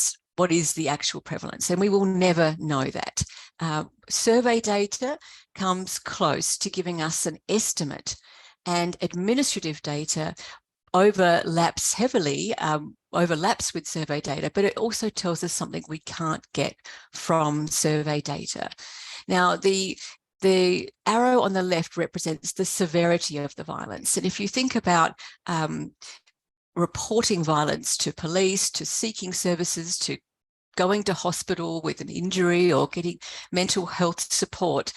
F: is the actual prevalence, and we will never know that. Survey data comes close to giving us an estimate, and administrative data overlaps heavily, overlaps with survey data, but it also tells us something we can't get from survey data. Now, the arrow on the left represents the severity of the violence. And if you think about reporting violence to police, to seeking services, to going to hospital with an injury or getting mental health support,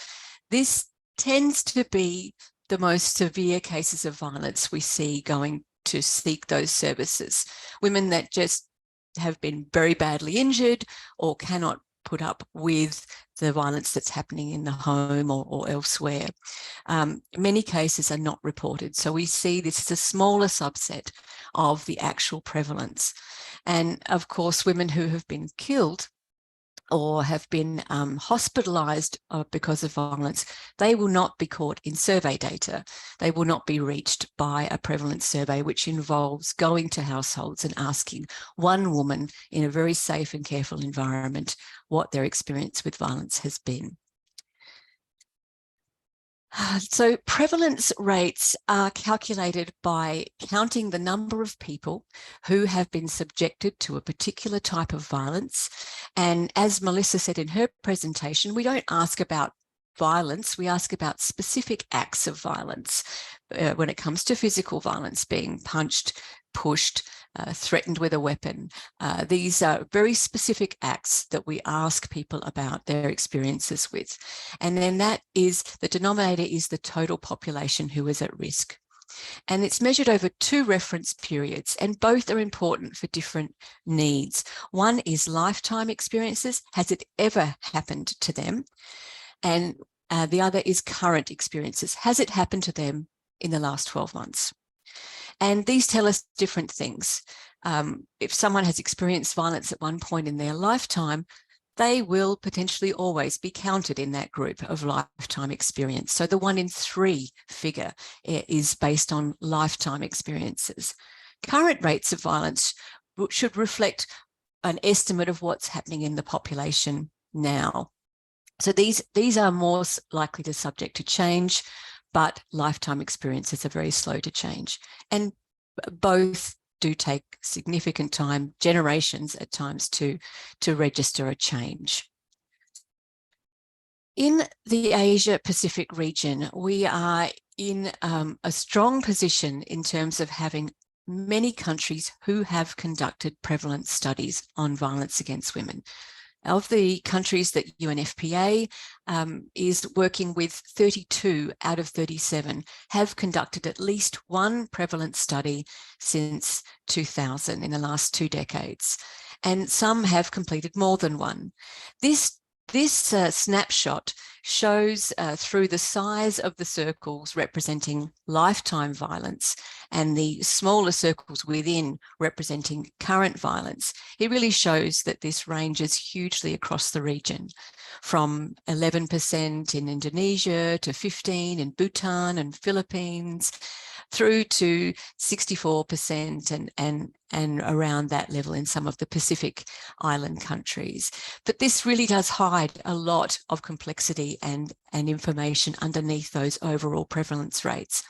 F: this tends to be the most severe cases of violence we see going to seek those services. Women that just have been very badly injured or cannot put up with the violence that's happening in the home or elsewhere. Many cases are not reported. So we see this as a smaller subset of the actual prevalence. And of course, women who have been killed or have been hospitalised because of violence, they will not be caught in survey data. They will not be reached by a prevalence survey, which involves going to households and asking one woman in a very safe and careful environment what their experience with violence has been. So prevalence rates are calculated by counting the number of people who have been subjected to a particular type of violence. And as Melissa said in her presentation, we don't ask about violence, we ask about specific acts of violence when it comes to physical violence, being punched, pushed, threatened with a weapon. These are very specific acts that we ask people about their experiences with. And then that is, the denominator is the total population who is at risk. And it's measured over 2 reference periods, and both are important for different needs. One is lifetime experiences. Has it ever happened to them? And the other is current experiences. Has it happened to them in the last 12 months? And these tell us different things. If someone has experienced violence at one point in their lifetime, they will potentially always be counted in that group of lifetime experience. So the 1 in 3 figure is based on lifetime experiences. Current rates of violence should reflect an estimate of what's happening in the population now. So these are more likely to subject to change, but lifetime experiences are very slow to change. And both do take significant time, generations at times, to register a change. In the Asia Pacific region, we are in a strong position in terms of having many countries who have conducted prevalence studies on violence against women. Of the countries that UNFPA is working with, 32 out of 37 have conducted at least one prevalence study since 2000, in the last 2 decades, and some have completed more than one. This snapshot shows through the size of the circles representing lifetime violence and the smaller circles within representing current violence. It really shows that this ranges hugely across the region, from 11% in Indonesia to 15% in Bhutan and Philippines, through to 64% and around that level in some of the Pacific island countries. But this really does hide a lot of complexity and information underneath those overall prevalence rates.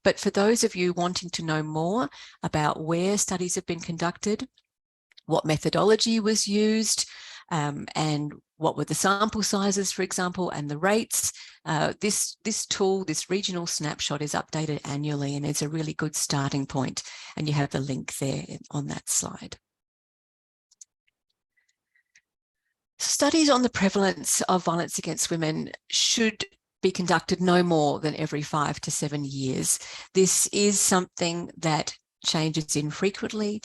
F: But for those of you wanting to know more about where studies have been conducted, what methodology was used, and what were the sample sizes, for example, and the rates. This tool, this regional snapshot, is updated annually, and it's a really good starting point. And you have the link there on that slide. Studies on the prevalence of violence against women should be conducted no more than every 5 to 7 years. This is something that changes infrequently,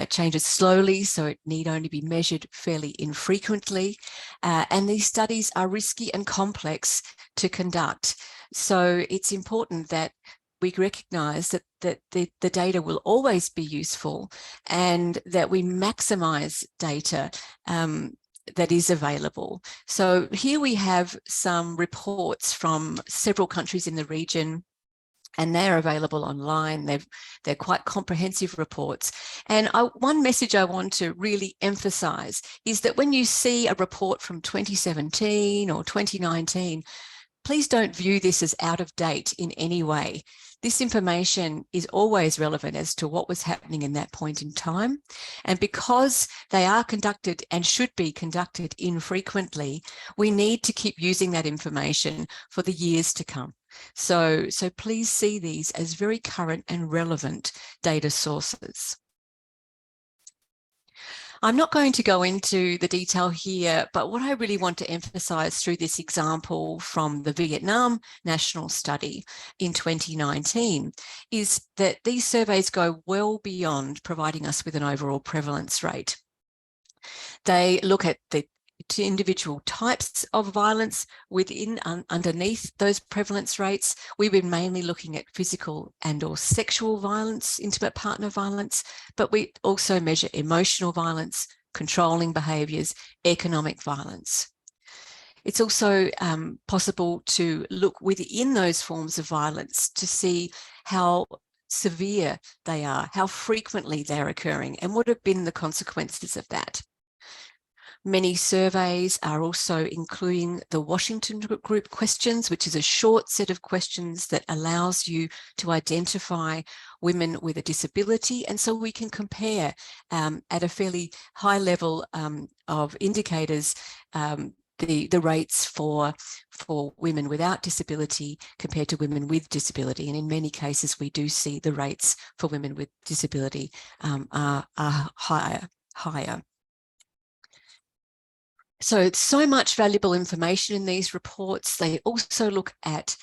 F: changes slowly, so it need only be measured fairly infrequently. And these studies are risky and complex to conduct. So it's important that we recognise that the data will always be useful, and that we maximise data that is available. So here we have some reports from several countries in the region, and they're available online. They're quite comprehensive reports. And one message I want to really emphasize is that when you see a report from 2017 or 2019, please don't view this as out of date in any way. This information is always relevant as to what was happening in that point in time. And because they are conducted and should be conducted infrequently, we need to keep using that information for the years to come. So please see these as very current and relevant data sources. I'm not going to go into the detail here, but what I really want to emphasize through this example from the Vietnam National Study in 2019 is that these surveys go well beyond providing us with an overall prevalence rate. They look at the individual types of violence within underneath those prevalence rates. We've been mainly looking at physical and/or sexual violence, intimate partner violence, but we also measure emotional violence, controlling behaviours, economic violence. It's also possible to look within those forms of violence to see how severe they are, how frequently they're occurring, and what have been the consequences of that. Many surveys are also including the Washington Group questions, which is a short set of questions that allows you to identify women with a disability. And so we can compare at a fairly high level of indicators the rates for women without disability compared to women with disability. And in many cases, we do see the rates for women with disability are higher. So it's so much valuable information in these reports. They also look at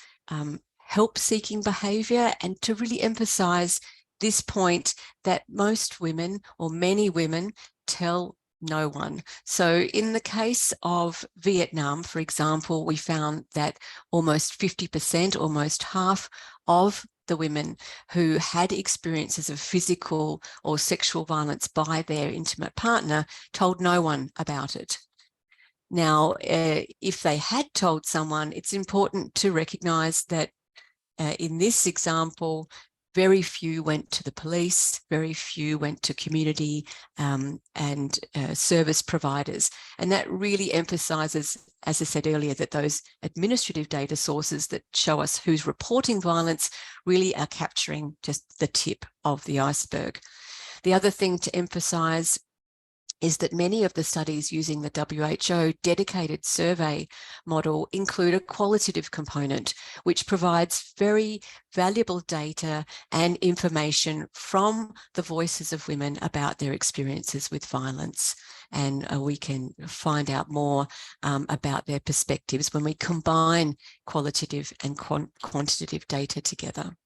F: help-seeking behaviour, and to really emphasise this point that most women, or many women, tell no one. So in the case of Vietnam, for example, we found that almost 50%, almost half of the women who had experiences of physical or sexual violence by their intimate partner told no one about it. Now, if they had told someone, it's important to recognise that in this example, very few went to the police, very few went to community and service providers. And that really emphasises, as I said earlier, that those administrative data sources that show us who's reporting violence really are capturing just the tip of the iceberg. The other thing to emphasise is that many of the studies using the WHO dedicated survey model include a qualitative component, which provides very valuable data and information from the voices of women about their experiences with violence. And we can find out more about their perspectives when we combine qualitative and quantitative data together.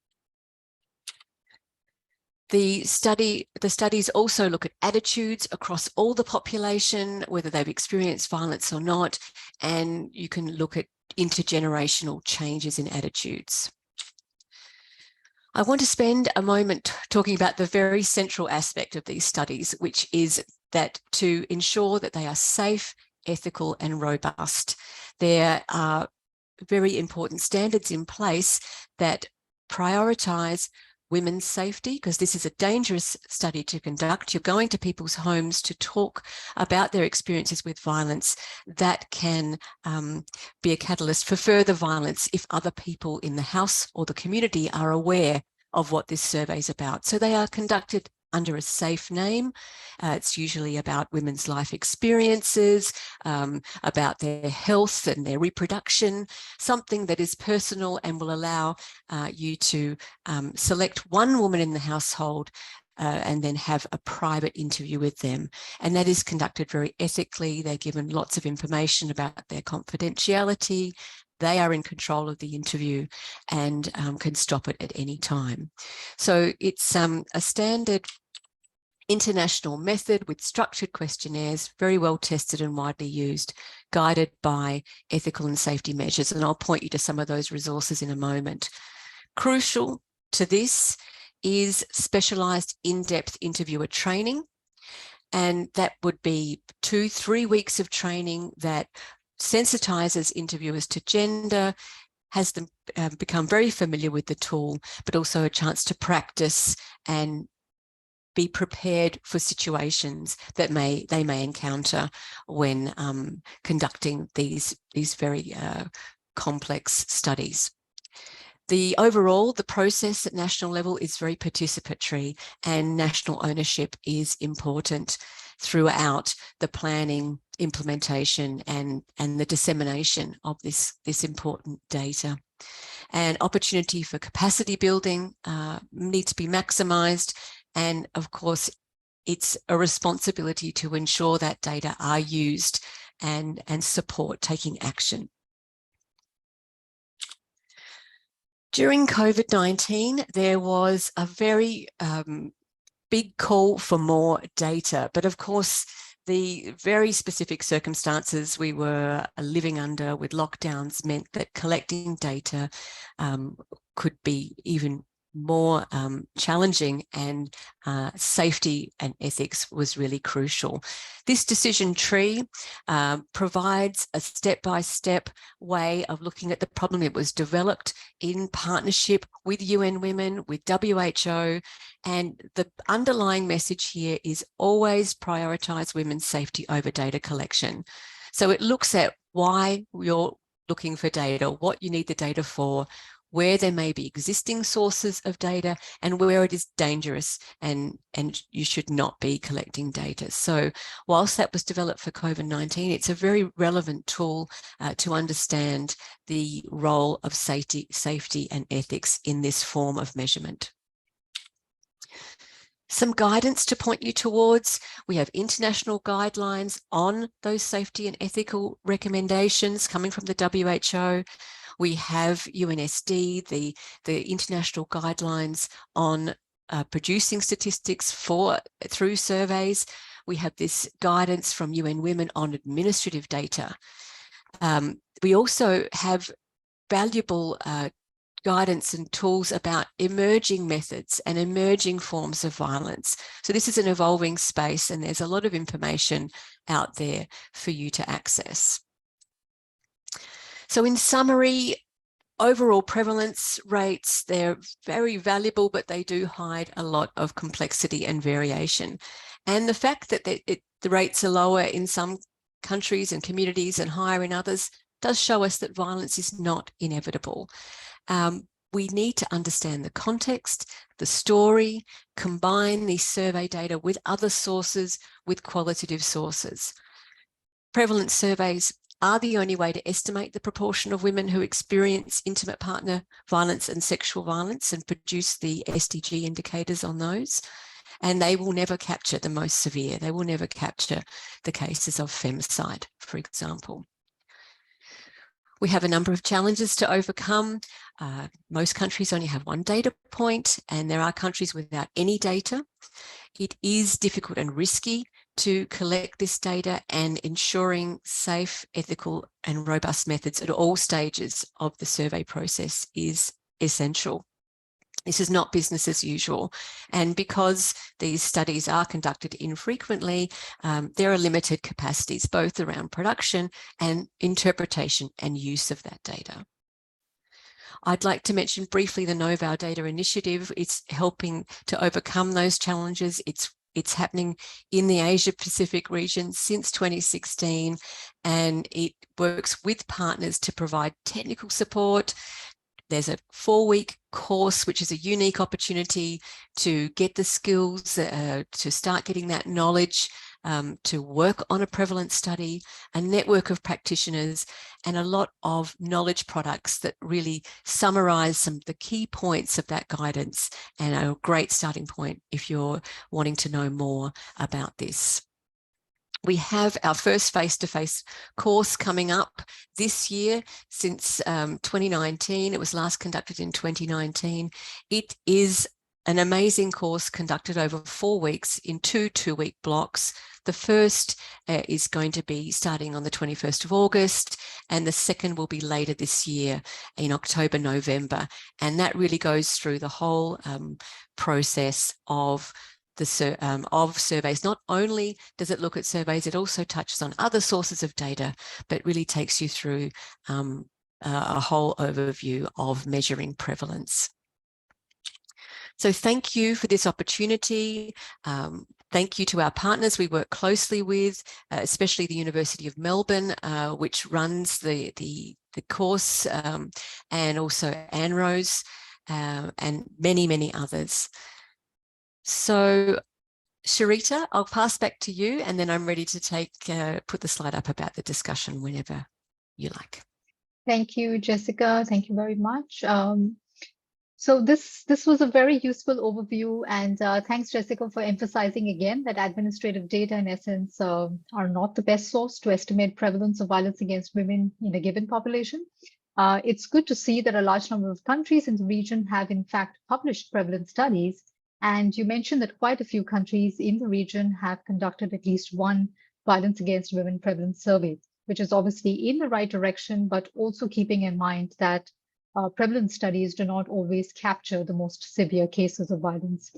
F: The studies also look at attitudes across all the population, whether they've experienced violence or not, and you can look at intergenerational changes in attitudes. I want to spend a moment talking about the very central aspect of these studies, which is that to ensure that they are safe, ethical, and robust. There are very important standards in place that prioritise women's safety, because this is a dangerous study to conduct. You're going to people's homes to talk about their experiences with violence. That can be a catalyst for further violence if other people in the house or the community are aware of what this survey is about. So they are conducted under a safe name. It's usually about women's life experiences, about their health and their reproduction, something that is personal and will allow you to select one woman in the household and then have a private interview with them. And that is conducted very ethically. They're given lots of information about their confidentiality. They are in control of the interview and can stop it at any time. So it's a standard international method with structured questionnaires, very well tested and widely used, guided by ethical and safety measures. And I'll point you to some of those resources in a moment. Crucial to this is specialised in-depth interviewer training. And that would be 2-3 weeks of training that sensitizes interviewers to gender, has them become very familiar with the tool, but also a chance to practice and be prepared for situations that they may encounter when conducting these very complex studies. The process at national level is very participatory, and national ownership is important throughout the planning, implementation, and the dissemination of this important data. And opportunity for capacity building needs to be maximised. And of course, it's a responsibility to ensure that data are used and support taking action. During COVID-19, there was a very big call for more data, but of course, the very specific circumstances we were living under with lockdowns meant that collecting data could be even more challenging, and safety and ethics was really crucial. This decision tree provides a step-by-step way of looking at the problem. It was developed in partnership with UN Women, with WHO, and the underlying message here is always prioritise women's safety over data collection. So it looks at why you're looking for data, what you need the data for, where there may be existing sources of data, and where it is dangerous and you should not be collecting data. So whilst that was developed for COVID-19, it's a very relevant tool to understand the role of safety and ethics in this form of measurement. Some guidance to point you towards. We have international guidelines on those safety and ethical recommendations coming from the WHO. We have UNSD, the international guidelines on producing statistics through surveys. We have this guidance from UN Women on administrative data. We also have valuable guidance and tools about emerging methods and emerging forms of violence. So this is an evolving space, and there's a lot of information out there for you to access. So in summary, overall prevalence rates, they're very valuable, but they do hide a lot of complexity and variation. And the fact that the rates are lower in some countries and communities and higher in others does show us that violence is not inevitable. We need to understand the context, the story, combine these survey data with other sources, with qualitative sources. Prevalence surveys are the only way to estimate the proportion of women who experience intimate partner violence and sexual violence and produce the SDG indicators on those. And they will never capture the most severe. They will never capture the cases of femicide, for example. We have a number of challenges to overcome. Most countries only have one data point, and there are countries without any data. It is difficult and risky to collect this data, and ensuring safe, ethical, and robust methods at all stages of the survey process is essential. This is not business as usual. And because these studies are conducted infrequently, there are limited capacities, both around production and interpretation and use of that data. I'd like to mention briefly the Know Our Data initiative. It's helping to overcome those challenges. It's happening in the Asia Pacific region since 2016, and it works with partners to provide technical support, There's a 4-week course, which is a unique opportunity to get the skills, to start getting that knowledge, to work on a prevalence study, a network of practitioners, and a lot of knowledge products that really summarize some of the key points of that guidance, and a great starting point if you're wanting to know more about this. We have our first face-to-face course coming up this year since 2019. It was last conducted in 2019. It is an amazing course conducted over 4 weeks in 2 2-week blocks. The first is going to be starting on the 21st of August, and the second will be later this year in October, November. And that really goes through the whole process of surveys. Not only does it look at surveys, it also touches on other sources of data, but really takes you through a whole overview of measuring prevalence. So thank you for this opportunity. Thank you to our partners we work closely with, especially the University of Melbourne, which runs the course, and also ANROS, and many, many others. So Sharita, I'll pass back to you, and then I'm ready to put the slide up about the discussion whenever you like.
D: Thank you, Jessica. Thank you very much. So this was a very useful overview, and thanks, Jessica, for emphasizing again that administrative data, in essence, are not the best source to estimate prevalence of violence against women in a given population. It's good to see that a large number of countries in the region have, in fact, published prevalence studies. And you mentioned that quite a few countries in the region have conducted at least one violence against women prevalence survey, which is obviously in the right direction, but also keeping in mind that prevalence studies do not always capture the most severe cases of violence.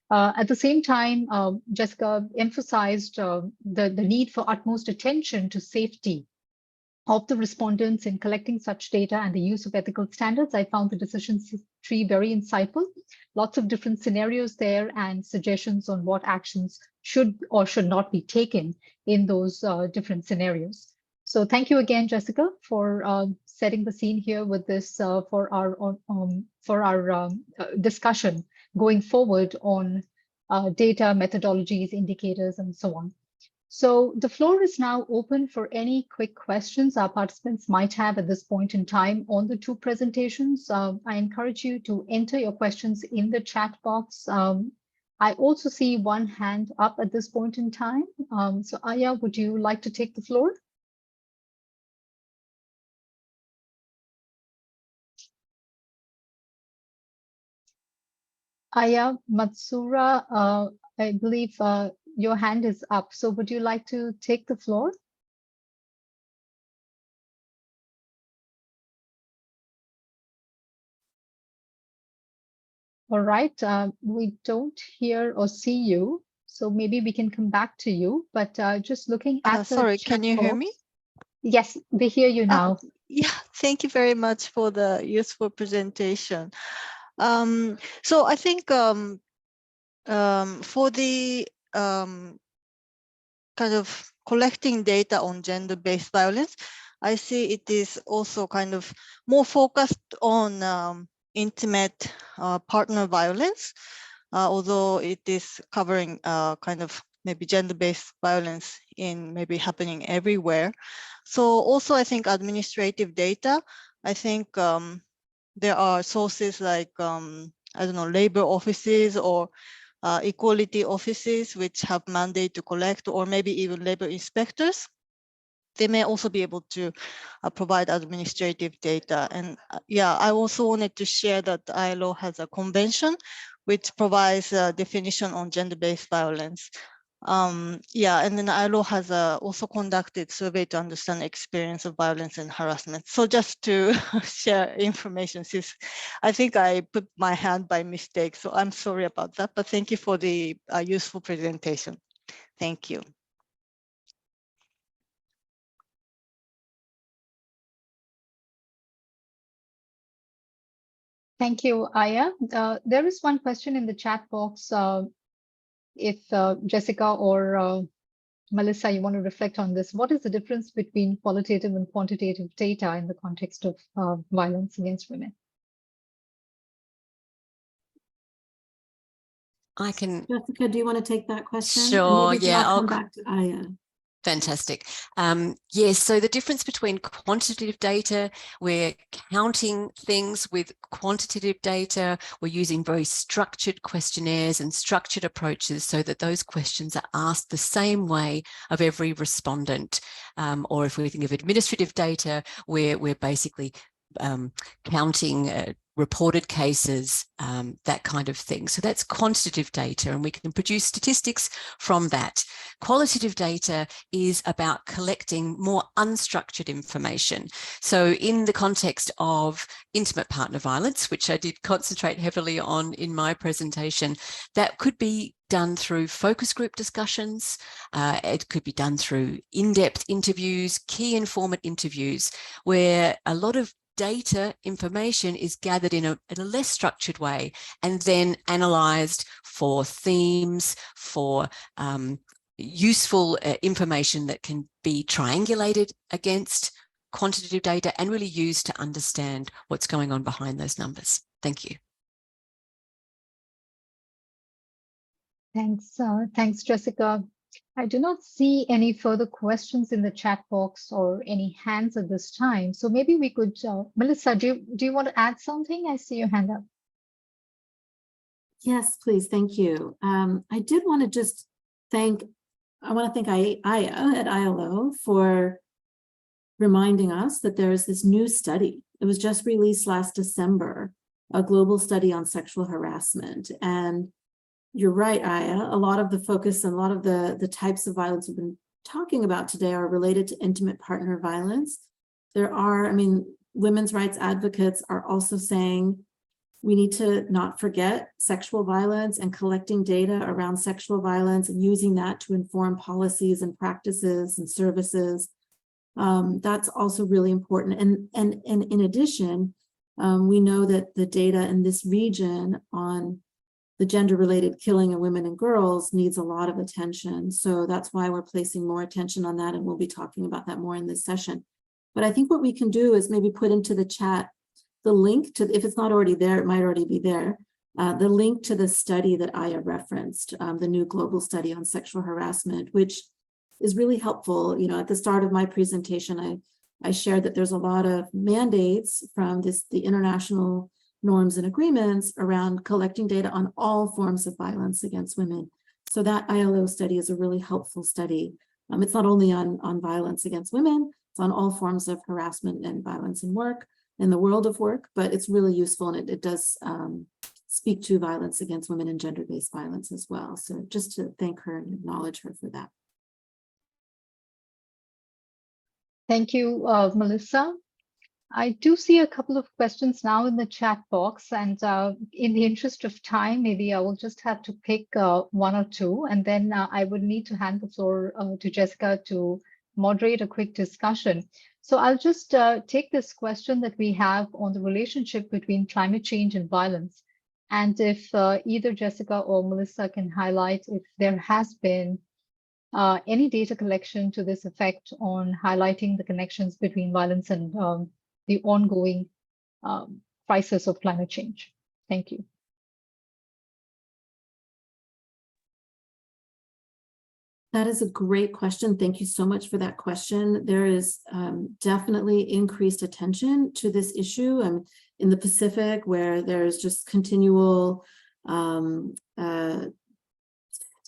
D: At the same time, Jessica emphasized the need for utmost attention to safety of the respondents in collecting such data and the use of ethical standards. I found the decision tree very insightful. Lots of different scenarios there and suggestions on what actions should or should not be taken in those different scenarios. So thank you again, Jessica, for setting the scene here with this for our discussion going forward on data, methodologies, indicators, and so on. So the floor is now open for any quick questions our participants might have at this point in time on the two presentations. I encourage you to enter your questions in the chat box. I also see one hand up at this point in time. So Aya, would you like to take the floor? Aya Matsura, I believe your hand is up. So would you like to take the floor? All right, we don't hear or see you, so maybe we can come back to you, but just looking at the
G: sorry,
D: chat
G: can you hear
D: box.
G: me?
D: Yes, we hear you now.
G: Yeah, thank you very much for the useful presentation. So I think for the kind of collecting data on gender-based violence, I see it is also kind of more focused on intimate partner violence, although it is covering kind of maybe gender-based violence in maybe happening everywhere. So also I think administrative data, I think there are sources like, I don't know, labor offices or equality offices which have mandate to collect, or maybe even labor inspectors. They may also be able to provide administrative data. And yeah, I also wanted to share that ILO has a convention which provides a definition on gender-based violence. Yeah, and then ILO has also conducted survey to understand the experience of violence and harassment. So just to share information, since I think I put my hand by mistake, so I'm sorry about that, but thank you for the useful presentation. Thank you.
D: Thank you, Aya. There is one question in the chat box. If Jessica or Melissa, you want to reflect on this. What is the difference between qualitative and quantitative data in the context of violence against women?
F: I can.
E: Jessica, do you want to take that question?
F: Sure,
E: And maybe
F: yeah,
E: I'll come back to Aya.
F: Fantastic. Yes, so the difference between quantitative data, we're counting things with quantitative data, we're using very structured questionnaires and structured approaches so that those questions are asked the same way of every respondent. Or if we think of administrative data, we're basically counting reported cases, that kind of thing. So that's quantitative data, and we can produce statistics from that. Qualitative data is about collecting more unstructured information. So in the context of intimate partner violence, which I did concentrate heavily on in my presentation, that could be done through focus group discussions. It could be done through in-depth interviews, key informant interviews, where a lot of data information is gathered in a less structured way and then analysed for themes, for useful information that can be triangulated against quantitative data and really used to understand what's going on behind those numbers. Thank you.
D: Thanks, Jessica. I do not see any further questions in the chat box or any hands at this time. So maybe we could, Melissa, do you want to add something? I see your hand up.
E: Yes, please. Thank you. I did want to just thank Aya at ILO for reminding us that there is this new study. It was just released last December, a global study on sexual harassment. And you're right, Aya, a lot of the focus and a lot of the types of violence we've been talking about today are related to intimate partner violence. There are, women's rights advocates are also saying we need to not forget sexual violence and collecting data around sexual violence and using that to inform policies and practices and services. That's also really important. And in addition, we know that the data in this region on the gender-related killing of women and girls needs a lot of attention. So that's why we're placing more attention on that, and we'll be talking about that more in this session. But I think what we can do is maybe put into the chat the link to, if it's not already there, it might already be there, the link to the study that Aya referenced, the new global study on sexual harassment, which is really helpful. You know, at the start of my presentation, I shared that there's a lot of mandates from the international norms and agreements around collecting data on all forms of violence against women. So that ILO study is a really helpful study. It's not only on violence against women, it's on all forms of harassment and violence in work, in the world of work, but it's really useful, and it does speak to violence against women and gender-based violence as well. So just to thank her and acknowledge her for that.
D: Thank you, Melissa. I do see a couple of questions now in the chat box, and in the interest of time, maybe I will just have to pick one or two, and then I would need to hand the floor to Jessica to moderate a quick discussion. So I'll just take this question that we have on the relationship between climate change and violence. And if either Jessica or Melissa can highlight if there has been any data collection to this effect on highlighting the connections between violence and the ongoing crisis of climate change. Thank you.
E: That is a great question. Thank you so much for that question. There is definitely increased attention to this issue in the Pacific, where there's just continual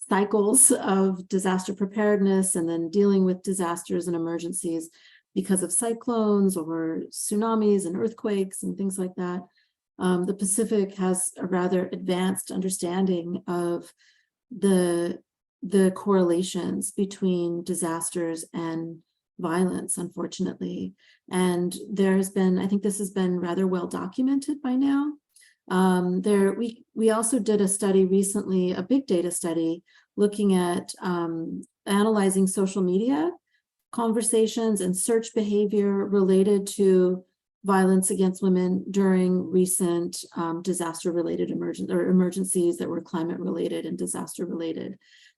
E: cycles of disaster preparedness and then dealing with disasters and emergencies because of cyclones or tsunamis and earthquakes and things like that. The Pacific has a rather advanced understanding of the correlations between disasters and violence, unfortunately. And there has been, I think this has been rather well documented by now. We also did a study recently, a big data study, looking at analyzing social media conversations and search behavior related to violence against women during recent disaster-related emergencies that were climate-related and disaster-related.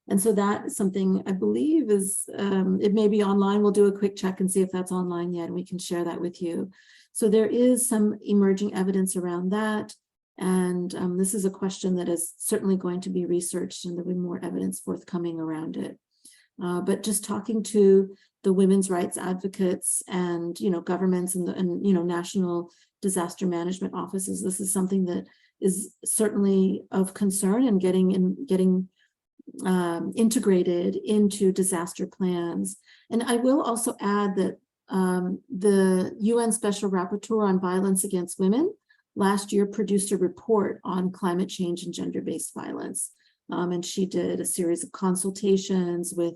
E: And so that is something I believe is, it may be online. We'll do a quick check and see if that's online yet, and we can share that with you. So there is some emerging evidence around that. And this is a question that is certainly going to be researched, and there'll be more evidence forthcoming around it. But just talking to the women's rights advocates and governments and national disaster management offices, this is something that is certainly of concern and getting integrated into disaster plans. And I will also add that the UN Special Rapporteur on Violence Against Women last year produced a report on climate change and gender-based violence. And she did a series of consultations with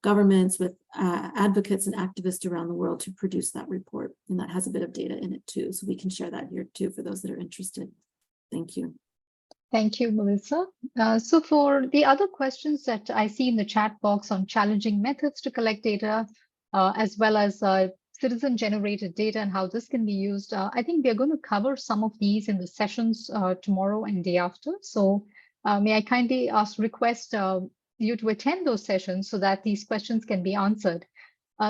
E: governments, with advocates and activists around the world to produce that report. And that has a bit of data in it too. So we can share that here too for those that are interested. Thank you.
D: Thank you, Melissa. So for the other questions that I see in the chat box on challenging methods to collect data, as well as citizen-generated data and how this can be used, I think we are going to cover some of these in the sessions tomorrow and day after. So may I kindly request you to attend those sessions so that these questions can be answered.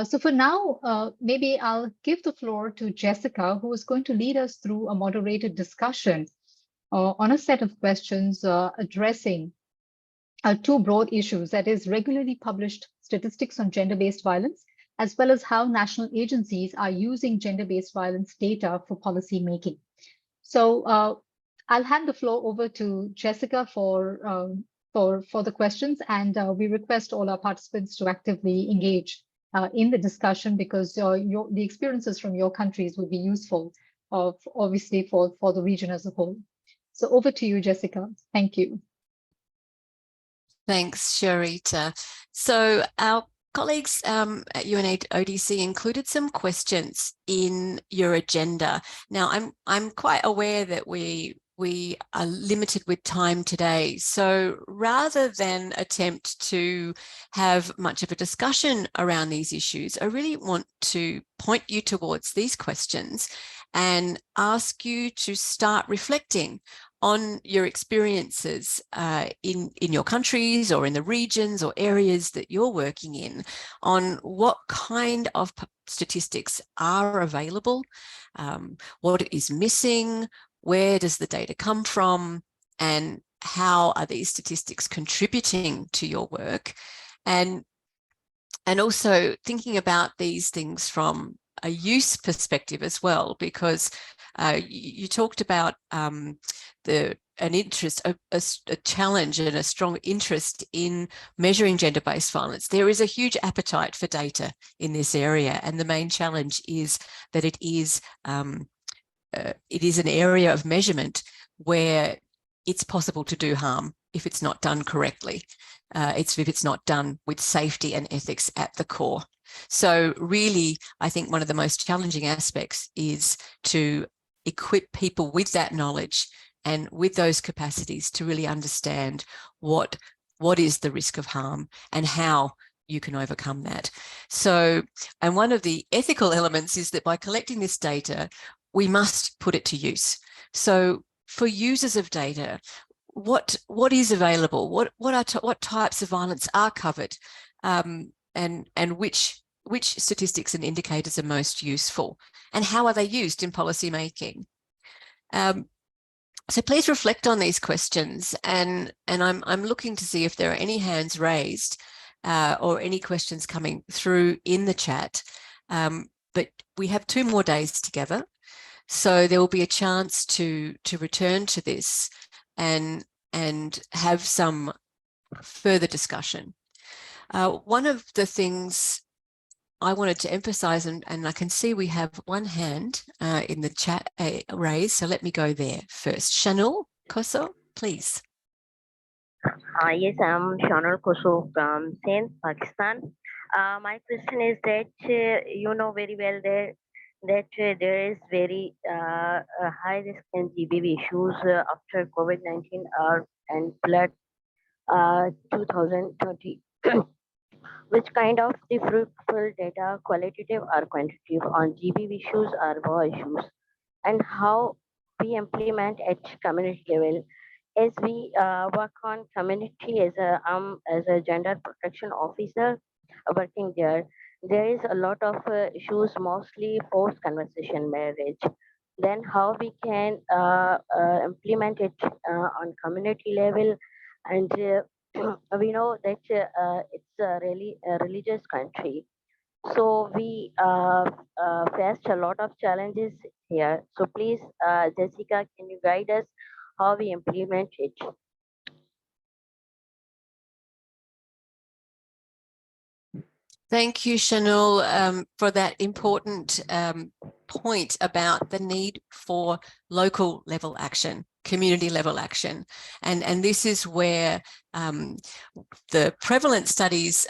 D: So for now, maybe I'll give the floor to Jessica, who is going to lead us through a moderated discussion on a set of questions addressing two broad issues, that is regularly published statistics on gender-based violence, as well as how national agencies are using gender-based violence data for policy making. So I'll hand the floor over to Jessica for the questions, and we request all our participants to actively engage in the discussion, because the experiences from your countries would be useful, obviously for the region as a whole. So over to you, Jessica. Thank you.
F: Thanks, Sharita. So our colleagues at UNODC included some questions in your agenda. Now, I'm quite aware that we are limited with time today. So rather than attempt to have much of a discussion around these issues, I really want to point you towards these questions and ask you to start reflecting on your experiences in your countries or in the regions or areas that you're working in, on what kind of statistics are available, what is missing, where does the data come from, and how are these statistics contributing to your work? And also thinking about these things from a use perspective as well, because you talked about an interest, a challenge and a strong interest in measuring gender-based violence. There is a huge appetite for data in this area, and the main challenge is that it is an area of measurement where it's possible to do harm if it's not done correctly. If it's not done with safety and ethics at the core. So really, I think one of the most challenging aspects is to equip people with that knowledge and with those capacities to really understand what is the risk of harm and how you can overcome that. So, and one of the ethical elements is that by collecting this data, we must put it to use. So for users of data, what is available? What types of violence are covered, and which statistics and indicators are most useful, and how are they used in policy making? So please reflect on these questions, and I'm looking to see if there are any hands raised or any questions coming through in the chat. But we have 2 more days together, so there will be a chance to return to this and have some further discussion. One of the things I wanted to emphasize, and I can see we have one hand in the chat raised, so let me go there first. Shanul Koso, please.
H: Yes, I'm Shanul Koso from Sindh, Pakistan. My question is that you know very well that there is very high risk in GBV issues after COVID-19 and flood 2020. Which kind of the fruitful data, qualitative or quantitative, on GBV issues or war issues, and how we implement at community level? As we work on community as a gender protection officer working there is a lot of issues, mostly forced conversation marriage, then how we can implement it on community level. And we know that it's a really a religious country, so we faced a lot of challenges here. So please, Jessica, can you guide us how we implement it?
F: Thank you, Shanul, for that important point about the need for local level action, community level action. And this is where the prevalent studies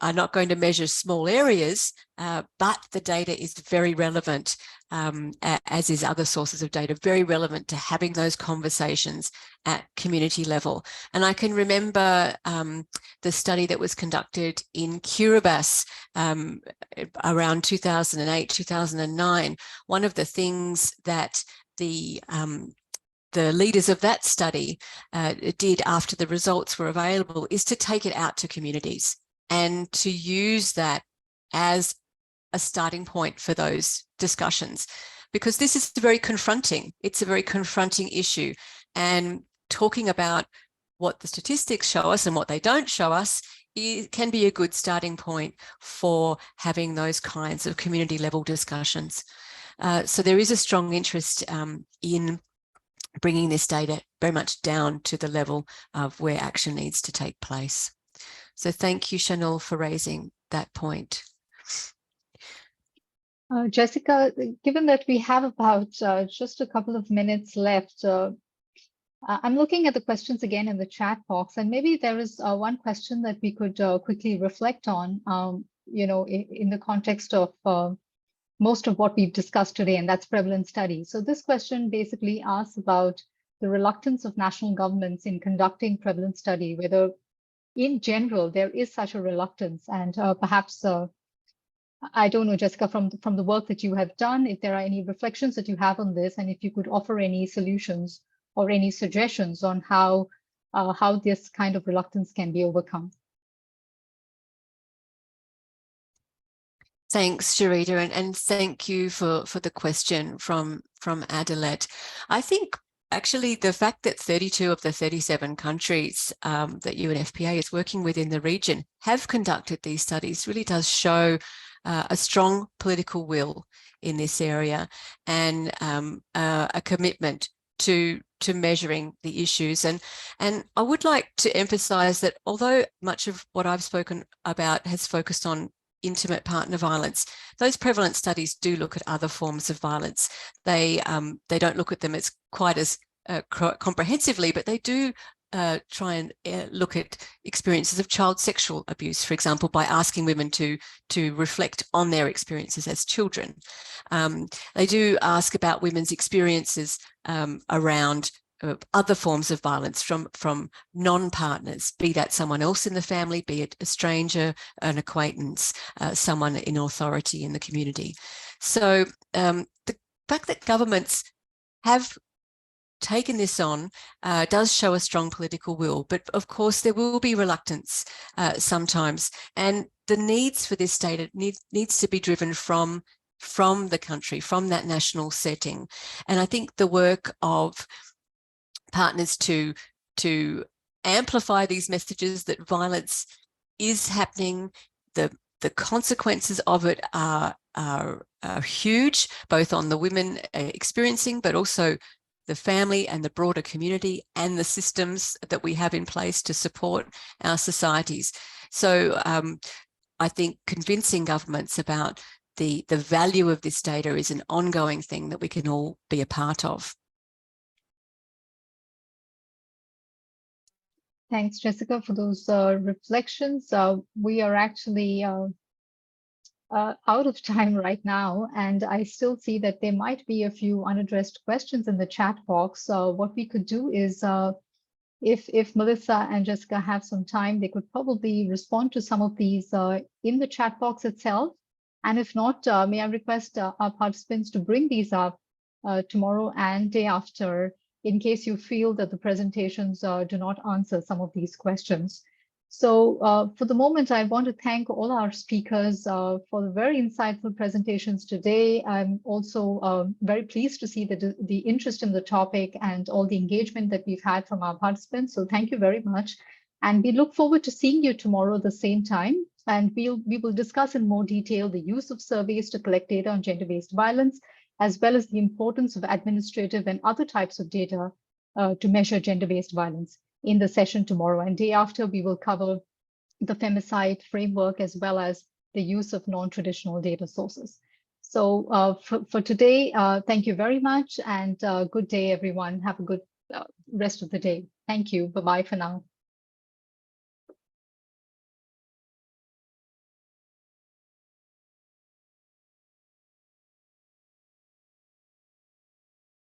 F: are not going to measure small areas, but the data is very relevant, as is other sources of data, very relevant to having those conversations at community level. And I can remember the study that was conducted in Kiribati around 2008, 2009. One of the things that the leaders of that study did after the results were available is to take it out to communities and to use that as a starting point for those discussions, because this is very confronting. It's a very confronting issue, and talking about what the statistics show us and what they don't show us can be a good starting point for having those kinds of community level discussions. So there is a strong interest in bringing this data very much down to the level of where action needs to take place. So thank you, Shanul, for raising that point.
D: Jessica, given that we have about just a couple of minutes left, I'm looking at the questions again in the chat box, and maybe there is one question that we could quickly reflect on, you know, in the context of most of what we've discussed today, and that's prevalence studies. So this question basically asks about the reluctance of national governments in conducting prevalence study, whether in general there is such a reluctance, and perhaps I don't know, Jessica, from the work that you have done, if there are any reflections that you have on this, and if you could offer any solutions or any suggestions on how this kind of reluctance can be overcome.
F: Thanks, Sharita, and thank you for the question from Adelet. I think actually the fact that 32 of the 37 countries that UNFPA is working with in the region have conducted these studies really does show a strong political will in this area, and a commitment to measuring the issues. And I would like to emphasize that although much of what I've spoken about has focused on intimate partner violence, those prevalent studies do look at other forms of violence. They don't look at them as quite as comprehensively, but they do try and look at experiences of child sexual abuse, for example, by asking women to reflect on their experiences as children. They do ask about women's experiences around other forms of violence from non-partners, be that someone else in the family, be it a stranger, an acquaintance, someone in authority in the community. So the fact that governments have taken this on does show a strong political will, but of course there will be reluctance sometimes, and the needs for this data needs to be driven from the country, from that national setting. And I think the work of partners to amplify these messages that violence is happening, the consequences of it are huge, both on the women experiencing, but also the family and the broader community and the systems that we have in place to support our societies. So I think convincing governments about the value of this data is an ongoing thing that we can all be a part of.
D: Thanks, Jessica, for those reflections. We are actually out of time right now, and I still see that there might be a few unaddressed questions in the chat box. What we could do is, if Melissa and Jessica have some time, they could probably respond to some of these in the chat box itself. And if not, may I request our participants to bring these up tomorrow and day after, in case you feel that the presentations do not answer some of these questions. So for the moment, I want to thank all our speakers for the very insightful presentations today. I'm also very pleased to see the interest in the topic and all the engagement that we've had from our participants. So thank you very much. And we look forward to seeing you tomorrow at the same time. And we will discuss in more detail the use of surveys to collect data on gender-based violence, as well as the importance of administrative and other types of data to measure gender-based violence in the session tomorrow. And day after, we will cover the femicide framework as well as the use of non-traditional data sources. So for today, thank you very much and good day, everyone. Have a good rest of the day. Thank you. Bye-bye for now.